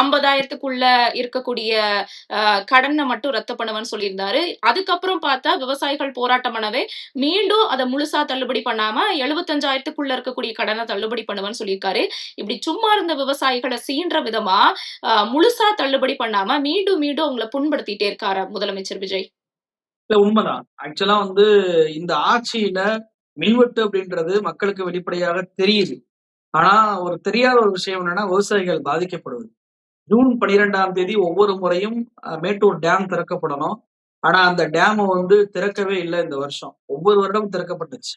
50,000த்துக்குள்ள இருக்கக்கூடிய கடன மட்டும் ரத்து பண்ணுவேன்னு சொல்லியிருந்தாரு. அதுக்கப்புறம் பார்த்தா விவசாயிகள் போராட்டம் பண்ணவே மீண்டும் அத முழுசா தள்ளுபடி பண்ணாம 75,000த்துக்குள்ள இருக்கக்கூடிய கடன தள்ளுபடி பண்ணுவேன்னு சொல்லியிருக்காரு. இப்படி சும்மா இருந்த விவசாயிகள சீன்ற விதமா முழுசா தள்ளுபடி பண்ணாம மீண்டும் மீண்டும் அவங்கள புண்படுத்திட்டே இருக்காரு முதலமைச்சர். முதலமைச்சர் விஜய். இல்ல உண்மைதான். ஆக்சுவலா வந்து இந்த ஆட்சியில மின்வெட்டு அப்படின்றது மக்களுக்கு வெளிப்படையாக தெரியுது. ஆனா ஒரு தெரியாத ஒரு விஷயம் என்னன்னா விவசாயிகள் பாதிக்கப்படுவது. ஜூன் 12ஆம் தேதி ஒவ்வொரு முறையும் மேட்டூர் டேம் திறக்கப்படணும். ஆனா அந்த டேம வந்து திறக்கவே இல்ல இந்த வருஷம். ஒவ்வொரு வருடமும் திறக்கப்பட்டுச்சு.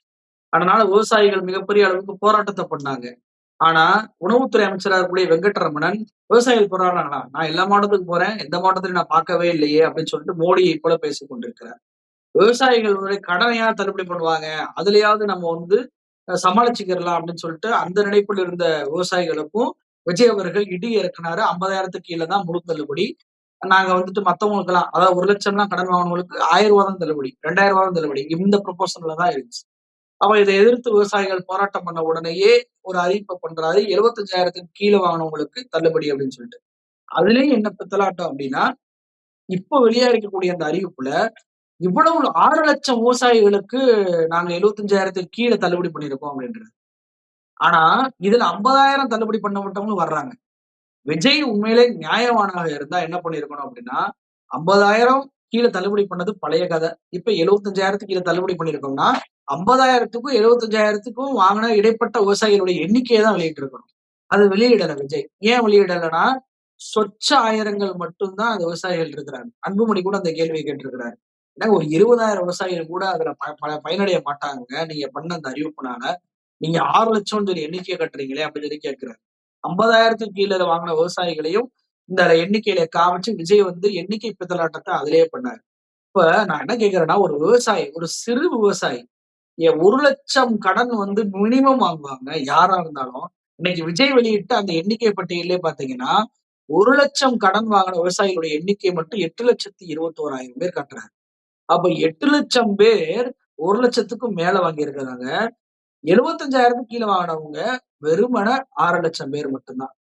அதனால விவசாயிகள் மிகப்பெரிய அளவுக்கு போராட்டத்த பண்ணாங்க. ஆனா உணவுத்துறை அமைச்சரா இருக்கக்கூடிய வெங்கட்ரமணன் விவசாயிகள் போராடுறாங்களா? நான் எல்லா மாவட்டத்துக்கும் போறேன். எந்த மாவட்டத்திலயும் நான் பார்க்கவே இல்லையே அப்படின்னு சொல்லிட்டு மோடியை போல பேசிக் கொண்டிருக்கிறார். விவசாயிகளுடைய கடனையா தள்ளுபடி பண்ணுவாங்க. அதுலயாவது நம்ம வந்து சமாளிச்சுக்கிறலாம் அப்படின்னு சொல்லிட்டு அந்த நினைப்பில் இருந்த விவசாயிகளுக்கும் விஜய் அவர்கள் இடி இறக்குனாரு. 50,000க்கு கீழ தான் முழு தள்ளுபடி. நாங்க வந்துட்டு மத்தவங்களுக்கெல்லாம் அதாவது 1,00,000லாம் கடன் வாங்குனவங்களுக்கு ரூ. 1000 தான் தள்ளுபடி. ரூ. 2,000 தான் தள்ளுபடி. இந்த ப்ரொபோஷன்ல தான் இருந்துச்சு. அப்ப இதை எதிர்த்து விவசாயிகள் போராட்டம் பண்ண உடனேயே ஒரு அறிவிப்பை பண்றாரு. 75,000க்கு கீழ வாங்கினவங்களுக்கு தள்ளுபடி அப்படின்னு சொல்லிட்டு. அதுலயும் என்ன பித்தலாட்டம் அப்படின்னா, இப்ப வெளியா இருக்கக்கூடிய அந்த அறிவிப்புல இவ்வளவு 6,00,000 விவசாயிகளுக்கு நாங்க 75,000க்கு கீழ தள்ளுபடி பண்ணியிருக்கோம் அப்படின்றது. ஆனா இதுல 50,000 தள்ளுபடி பண்ணப்பட்டவங்களும் வர்றாங்க. விஜய் உண்மையிலே நியாயவானாக இருந்தா என்ன பண்ணியிருக்கணும் அப்படின்னா, 50,000 கீழ தள்ளுபடி பண்ணது பழைய கதை. இப்ப 75,000க்கு கீழ தள்ளுபடி பண்ணியிருக்கோம்னா, 50,000க்கும் 75,000க்கும் வாங்குன இடைப்பட்ட விவசாயிகளுடைய எண்ணிக்கைய தான் வெளியிட்டிருக்கணும். அது வெளியிடல விஜய். ஏன் வெளியிடலன்னா, சொச்ச ஆயிரங்கள் மட்டும் தான் அந்த விவசாயிகள் இருக்கிறாங்க. அன்புமணி கூட அந்த கேள்விய கேட்டிருக்கிறாரு. ஏன்னா ஒரு 20,000 விவசாயிகள் கூட அதுல ப ப பயனடைய மாட்டாங்க. நீங்க பண்ண அந்த அறிவிப்புனால. நீங்க 6,00,000ன்னு சொல்லி எண்ணிக்கைய கட்டுறீங்களே அப்படின்னு சொல்லி கேட்கிறாரு. 50,000க்கு கீழ வாங்குன விவசாயிகளையும் இந்த எண்ணிக்கையில காமிச்சு விஜய் வந்து எண்ணிக்கை பித்தலாட்டத்த அதிலேயே பண்ணாரு. இப்ப நான் என்ன கேட்கிறேன்னா, ஒரு விவசாயி, ஒரு சிறு விவசாயி 1,00,000 கடன் வந்து மினிமம் வாங்குவாங்க யாரா இருந்தாலும். இன்னைக்கு விஜய் வெளியிட்ட அந்த எண்ணிக்கை பட்டியலே பார்த்தீங்கன்னா, 1,00,000 கடன் வாங்குன விவசாயிகளுடைய எண்ணிக்கை மட்டும் 8,21,000 பேர் காட்டுறாங்க. அப்ப 8,00,000 பேர் 1,00,000க்கும் மேல வாங்கியிருக்கிறாங்க. 75,000க்கு கீழ வாங்குனவங்க வெறுமனே 6,00,000 பேர் மட்டும் தான்.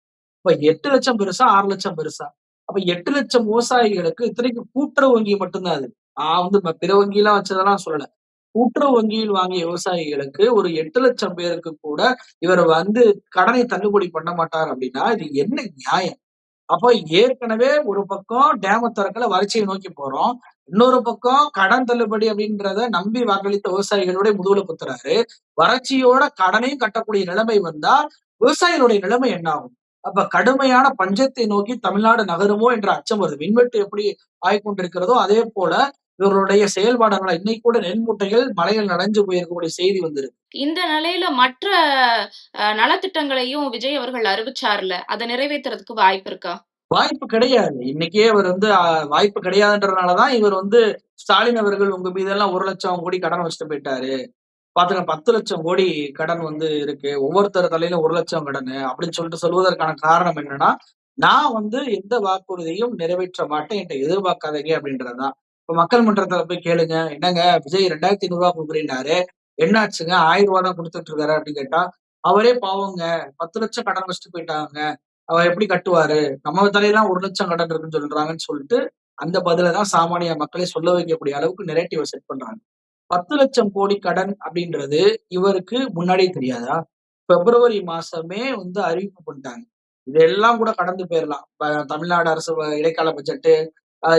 அப்ப 8,00,000 பெருசா? 6,00,000 பெருசா? அப்ப 8,00,000 விவசாயிகளுக்கு இத்தனைக்கும் கூட்டுறவு வங்கி மட்டும் தான் அது. நான் வந்து பிற வங்கிலாம் வச்சதெல்லாம் சொல்லல. கூட்டுறவு வங்கியில் வாங்கிய விவசாயிகளுக்கு ஒரு 8,00,000 பேருக்கு கூட இவர் வந்து கடனை தள்ளுபடி பண்ண மாட்டார் அப்படின்னா, இது என்ன நியாயம்? அப்ப ஏற்கனவே ஒரு பக்கம் டேம தொறக்கல வறட்சியை நோக்கி போறோம். இன்னொரு பக்கம் கடன் தள்ளுபடி அப்படின்றத நம்பி வாக்களித்த விவசாயிகளோட முதுகுல குத்துறாரு. வறட்சியோட கடனையும் கட்டக்கூடிய நிலைமை வந்தா, விவசாயிகளுடைய நிலைமை என்ன ஆகும்? அப்ப கடுமையான பஞ்சத்தை நோக்கி தமிழ்நாடு நகருமோ என்ற அச்சம் வருது. மின்வெட்டு எப்படி ஆயிக்கொண்டிருக்கிறதோ, அதே போல இவர்களுடைய செயல்பாடுகள இன்னைக்கு கூட நெல் மூட்டைகள் மழையில் நனைஞ்சு போயிருக்கக்கூடிய செய்தி வந்திருக்கு. இந்த நிலையில மற்ற நலத்திட்டங்களையும் விஜய் அவர்கள் அறிவிச்சார்ல. அத நிறைவேத்துறதுக்கு வாய்ப்பு இருக்கா? வாய்ப்பு கிடையாது. இன்னைக்கே அவர் வந்து வாய்ப்பு கிடையாதுன்றதுனால தான் இவர் வந்து ஸ்டாலின் அவர்கள் உங்க மீதெல்லாம் 1,00,000 கோடி கடன் வச்சுட்டு போயிட்டாரு. பாத்துங்க 10,00,000 கோடி கடன் வந்து இருக்கு. ஒவ்வொருத்தர் தலையிலும் 1,00,000 கடனு அப்படின்னு சொல்லிட்டு சொல்வதற்கான காரணம் என்னன்னா, நான் வந்து எந்த வாக்குறுதியும் நிறைவேற்ற மாட்டேன். என்ட்ட எதிர்பார்க்காதீங்க அப்படின்றது தான். இப்ப மக்கள் மன்றத்துல போய் கேளுங்க. என்னங்க விஜய் ரூ. 2,500 குடுக்குறேன்னாரு. என்னாச்சுங்க? ரூ. 1,000 தான் குடுத்துட்டு இருக்காரு அப்படின்னு கேட்டா, அவரே பாவங்க 10,00,000 கடன் வச்சுட்டு போயிட்டாங்க. அவர் எப்படி கட்டுவாரு? நம்ம தலையிலாம் 1,00,000 கடன் இருக்குன்னு சொல்றாங்கன்னு சொல்லிட்டு, அந்த பதில தான் சாமானிய மக்களே சொல்ல வைக்கக்கூடிய அளவுக்கு நரேட்டிவ செட் பண்றாங்க. 10,00,000 கோடி கடன் அப்படின்றது இவருக்கு முன்னாடியே தெரியாதா? பிப்ரவரி மாசமே வந்து அறிவிப்பு பண்ணிட்டாங்க. இதெல்லாம் கூட கடந்து போயிரலாம். தமிழ்நாடு அரசு இடைக்கால பட்ஜெட்டு,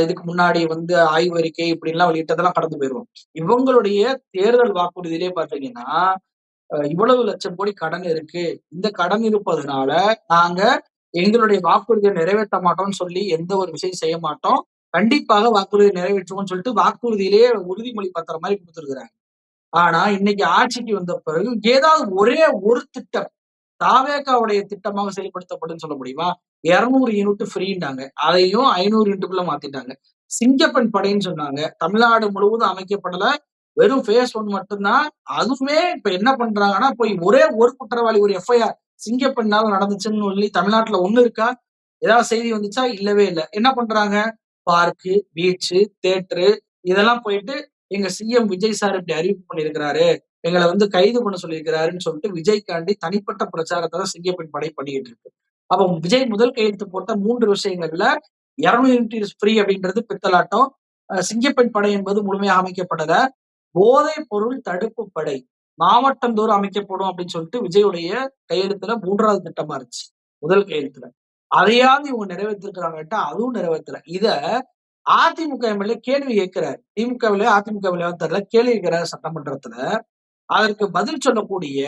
இதுக்கு முன்னாடி வந்து ஆய்வறிக்கை இப்படிலாம் வெளியிட்டதெல்லாம் கடந்து போயிருவோம். இவங்களுடைய தேர்தல் வாக்குறுதியிலே பார்த்தீங்கன்னா, இவ்வளவு லட்சம் கோடி கடன் இருக்கு. இந்த கடன் இருப்பதனால நாங்க எங்களுடைய வாக்குறுதியை நிறைவேற்ற மாட்டோம்னு சொல்லி எந்த ஒரு விஷயம் செய்ய மாட்டோம். கண்டிப்பாக வாக்குறுதியை நிறைவேற்றுவோம்னு சொல்லிட்டு வாக்குறுதியிலேயே உறுதிமொழி பத்திரம் மாரி குடுத்துருக்காங்க. ஆனா இன்னைக்கு ஆட்சிக்கு வந்த பிறகு ஏதாவது ஒரே ஒரு திட்டம் தாவேகாவுடைய திட்டமாக செயல்படுத்தப்படும்னு சொல்ல முடியுமா? 200 யூனிட் ஃப்ரீன்னாங்க. அதையும் 500 யூனிட்டுக்குள்ள மாத்திட்டாங்க. சிங்கப்பெண் படைன்னு சொன்னாங்க. தமிழ்நாடு முழுவதும் அமைக்கப்படல. வெறும் ஃபேஸ் 1 மட்டும் தான். அதுவுமே இப்ப என்ன பண்றாங்கன்னா, போய் ஒரே ஒரு குற்றவாளி ஒரு எஃப்ஐஆர் சிங்கப்பெண்ணால நடந்துச்சுன்னு சொல்லி தமிழ்நாட்டுல 1 இருக்கா? ஏதாவது செய்தி வந்துச்சா? இல்லவே இல்ல. என்ன பண்றாங்க? பார்க்கு, பீச்சு, தியேட்டரு இதெல்லாம் போயிட்டு எங்க சிஎம் விஜய் சார் இப்படி அறிவிப்பு பண்ணியிருக்கிறாரு. எங்கள வந்து கைது பண்ண சொல்லியிருக்கிறாருன்னு சொல்லிட்டு விஜய்க்காண்டி தனிப்பட்ட பிரச்சாரத்த தான் சிங்கப்பெண் படை பண்ணிக்கிட்டு இருக்கு. அப்ப விஜய் முதல் கையெழுத்து போட்ட 3 விஷயங்கள்ல 200 யூனிட் ஃப்ரீ அப்படின்றது பித்தலாட்டம். சிங்கப்பெண் படை என்பது முழுமையாக அமைக்கப்படல. போதைப் பொருள் தடுப்பு படை மாவட்டந்தோறும் அமைக்கப்படும் அப்படின்னு சொல்லிட்டு விஜயுடைய கையெழுத்துல 3வது திட்டமா இருந்துச்சு. முதல் கையெழுத்துல. அதையாவது இவங்க நிறைவேற்றிருக்கிறாங்கன்ட்டா அதுவும் நிறைவேற்றல. இத அதிமுக எம்எல்ஏ கேள்வி கேட்கிறார். திமுகவிலே அதிமுகவிலே தெரியல, கேள்வி கேட்கிறார் சட்டமன்றத்துல. அதற்கு பதில் சொல்லக்கூடிய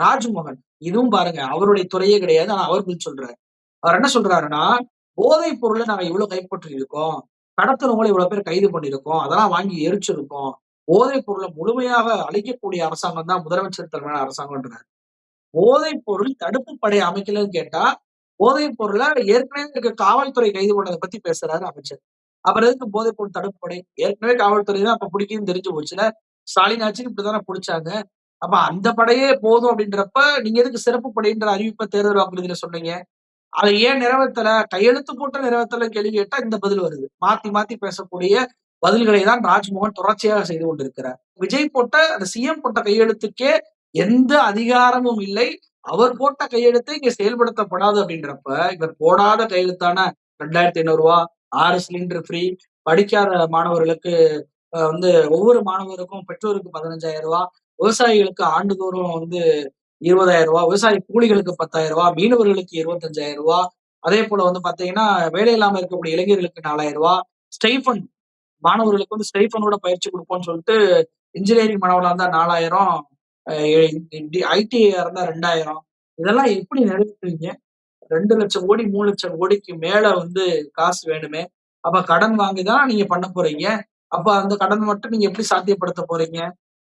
ராஜ்மோகன், இதுவும் பாருங்க அவருடைய துறையே கிடையாது. ஆனா அவர் பதில் சொல்றாரு. அவர் என்ன சொல்றாருன்னா, போதைப் பொருளை நாங்க இவ்வளவு கைப்பற்றி இருக்கோம், கடத்தறவங்களை இவ்வளவு பேர் கைது பண்ணியிருக்கோம், அதெல்லாம் வாங்கி எரிச்சிருக்கோம். போதைப் பொருளை முழுமையாக அழிக்கக்கூடிய அரசாங்கம் தான் முதலமைச்சர் தலைமையிலான அரசாங்கம்ன்றாரு. போதைப் பொருள் தடுப்பு படை அமைக்கலன்னு கேட்டா, போதைப் பொருள ஏற்கனவே இருக்க காவல்துறை கைது பண்ணத பத்தி பேசுறாரு அமைச்சர். அப்புறம் எதுக்கு போதைப் பொருள் தடுப்பு படை? ஏற்கனவே காவல்துறை தான் அப்ப பிடிக்கும்னு தெரிஞ்சு போச்சுல்ல. ஸ்டாலின் ஆட்சிக்கு இப்படித்தானே புடிச்சாங்க. அப்ப அந்த படையே போதும் அப்படின்றப்ப, நீங்க எதுக்கு சிறப்பு படைன்ற அறிவிப்ப தேர்தல் வாக்குறுதியில சொன்னீங்க? அத ஏன் நிறைவேத்தல? கையெழுத்து போட்டு நிறைவேத்தலன்னு கேள்வி கேட்டா இந்த பதில் வருது. மாத்தி மாத்தி பேசக்கூடிய பதில்களை தான் ராஜ்மோகன் தொடர்ச்சியாக செய்து கொண்டிருக்கிறார். விஜய் போட்ட அந்த சிஎம் போட்ட கையெழுத்துக்கே எந்த அதிகாரமும் இல்லை. அவர் போட்ட கையெழுத்து இங்க செயல்படுத்தப்படாது அப்படின்றப்ப, இவர் போடாத கையெழுத்தான ரூ. 2,500 6 சிலிண்டர் ஃப்ரீ, படிக்காத மாணவர்களுக்கு வந்து ஒவ்வொரு மாணவருக்கும் பெற்றோருக்கு ரூ. 15,000, விவசாயிகளுக்கு ஆண்டுதோறும் வந்து ரூ. 20,000, விவசாய கூலிகளுக்கு ரூ. 10,000, மீனவர்களுக்கு ரூ. 25,000, அதே போல வந்து பாத்தீங்கன்னா வேலை இல்லாம இருக்கக்கூடிய இளைஞர்களுக்கு ரூ. 4,000, ஸ்டைஃபன் மாணவர்களுக்கு வந்து ஸ்டைஃபனோட பயிற்சி கொடுப்போம்னு சொல்லிட்டு இன்ஜினியரிங் மாணவர்களா இருந்தா 4,000, ஐடிஐ இருந்தா 2,000. இதெல்லாம் எப்படி நிறைவேற்றுவீங்க? 2,00,000 கோடி 3,00,000 கோடிக்கு மேல வந்து காசு வேணுமே. அப்ப கடன் வாங்கி தான் நீங்க பண்ண போறீங்க. அப்ப அந்த கடன் மட்டும் நீங்க எப்படி சாத்தியப்படுத்த போறீங்க?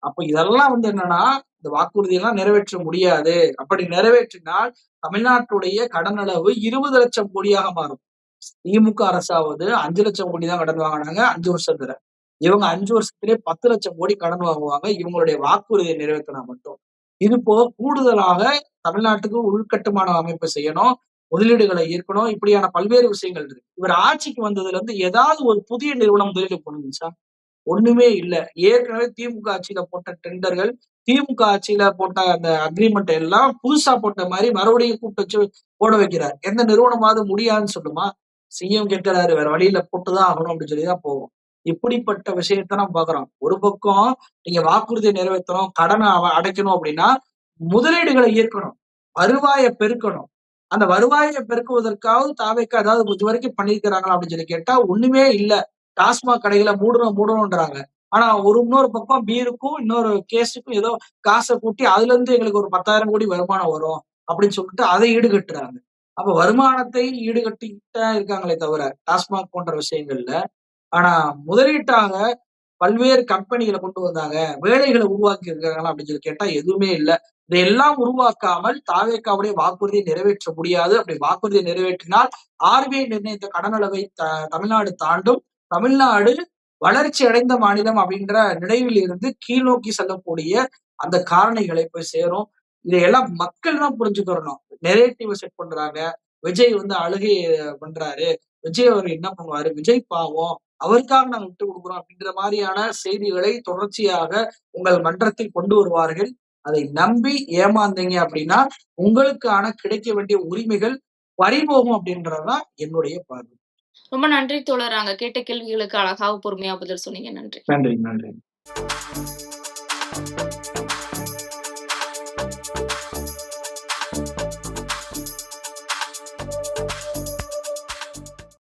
அப்ப இதெல்லாம் வந்து என்னன்னா, இந்த வாக்குறுதியெல்லாம் நிறைவேற்ற முடியாது. அப்படி நிறைவேற்றினால் தமிழ்நாட்டுடைய கடன் அளவு 20,00,000 கோடியாக மாறும். திமுக அரசாவது 5,00,000 கோடி தான் கடன் வாங்குனாங்க 5 வருஷத்துல. இவங்க 5 வருஷத்திலே 10,00,000 கோடி கடன் வாங்குவாங்க. இவங்களுடைய வாக்குறுதியை நிறைவேத்தினா மட்டும். இது போக கூடுதலாக தமிழ்நாட்டுக்கு உள்கட்டுமான அமைப்பு செய்யணும். முதலீடுகளை ஈர்க்கணும். இப்படியான பல்வேறு விஷயங்கள் இருக்கு. இவர் ஆட்சிக்கு வந்ததுல இருந்து ஏதாவது ஒரு புதிய நிறுவனம் முதலீடு பண்ணுச்சா? ஒண்ணுமே இல்ல. ஏற்கனவே திமுக ஆட்சியில போட்ட டெண்டர்கள், திமுக ஆட்சியில போட்ட அந்த அக்ரீமெண்ட் எல்லாம் புதுசா போட்ட மாரி மறுபடியும் கூப்பிட்டு வச்சு போட வைக்கிறார். எந்த நிறுவனமாவது முடியாதுன்னு சொல்லுமா? சிஎம் கேட்கிறாரு, வேற வழி இல்ல போட்டுதான் ஆகணும் அப்படின்னு சொல்லி தான் போகும். இப்படிப்பட்ட விஷயத்த நம்ம பார்க்கிறோம். ஒரு பக்கம் நீங்க வாக்குறுதியை நிறைவேற்றணும், கடனை அடைக்கணும் அப்படின்னா, முதலீடுகளை ஈர்க்கணும், வருவாய பெருக்கணும். அந்த வருவாயை பெருக்குவதற்காவது தாவேக்கா ஏதாவது இதுவரைக்கும் பண்ணியிருக்கிறாங்களா அப்படின்னு சொல்லி கேட்டா ஒண்ணுமே இல்ல. டாஸ்மாக் கடைகளை மூடணும்ன்றாங்க. ஆனா இன்னொரு பக்கம் பீருக்கும் இன்னொரு கேஸுக்கும் ஏதோ காசை கூட்டி அதுல இருந்து எங்களுக்கு ஒரு 10,000 கோடி வருமானம் வரும் அப்படின்னு சொல்லிட்டு அதை ஈடுகட்டுறாங்க. அப்ப வருமானத்தை ஈடுகட்டிட்டு இருக்காங்களே தவிர டாஸ்மாக் போன்ற விஷயங்கள்ல. ஆனா முதலீட்டாக பல்வேறு கம்பெனிகளை கொண்டு வந்தாங்க, வேலைகளை உருவாக்கி இருக்காங்களா அப்படின்னு சொல்லி கேட்டா எதுவுமே இல்ல. இதையெல்லாம் உருவாக்காமல் தாவேக்காவுடைய வாக்குறுதியை நிறைவேற்ற முடியாது. அப்படி வாக்குறுதியை நிறைவேற்றினால் ஆர்பிஐ நிர்ணயித்த கடன் அளவை தமிழ்நாடு தாண்டும். தமிழ்நாடு வளர்ச்சி அடைந்த மாநிலம் அப்படின்ற நினைவில் இருந்து கீழ் நோக்கி செல்லக்கூடிய அந்த காரணிகளை போய் சேரும். இதையெல்லாம் மக்கள் தான் புரிஞ்சுக்கிறணும். நெரேட்டிவ் செட் பண்றாங்க. விஜய் வந்து அழுகை பண்றாரு. விஜய் அவர் என்ன பண்ணுவாரு? விஜய் பாவம், அவருக்காக நாங்க விட்டு கொடுக்குறோம் அப்படின்ற மாதிரியான செய்திகளை தொடர்ச்சியாக உங்கள் மன்றத்தில் கொண்டு வருவார்கள். அதை நம்பி ஏமாந்தீங்க அப்படின்னா உங்களுக்கான கிடைக்க வேண்டிய உரிமைகள் பறிபோகும் அப்படின்றதுதான் என்னுடைய பார்வை. ரொம்ப நன்றி தோழர். நாங்க கேட்ட கேள்விகளுக்கு அழகாக பொறுமையா பதில் சொன்னீங்க. நன்றி. நன்றி.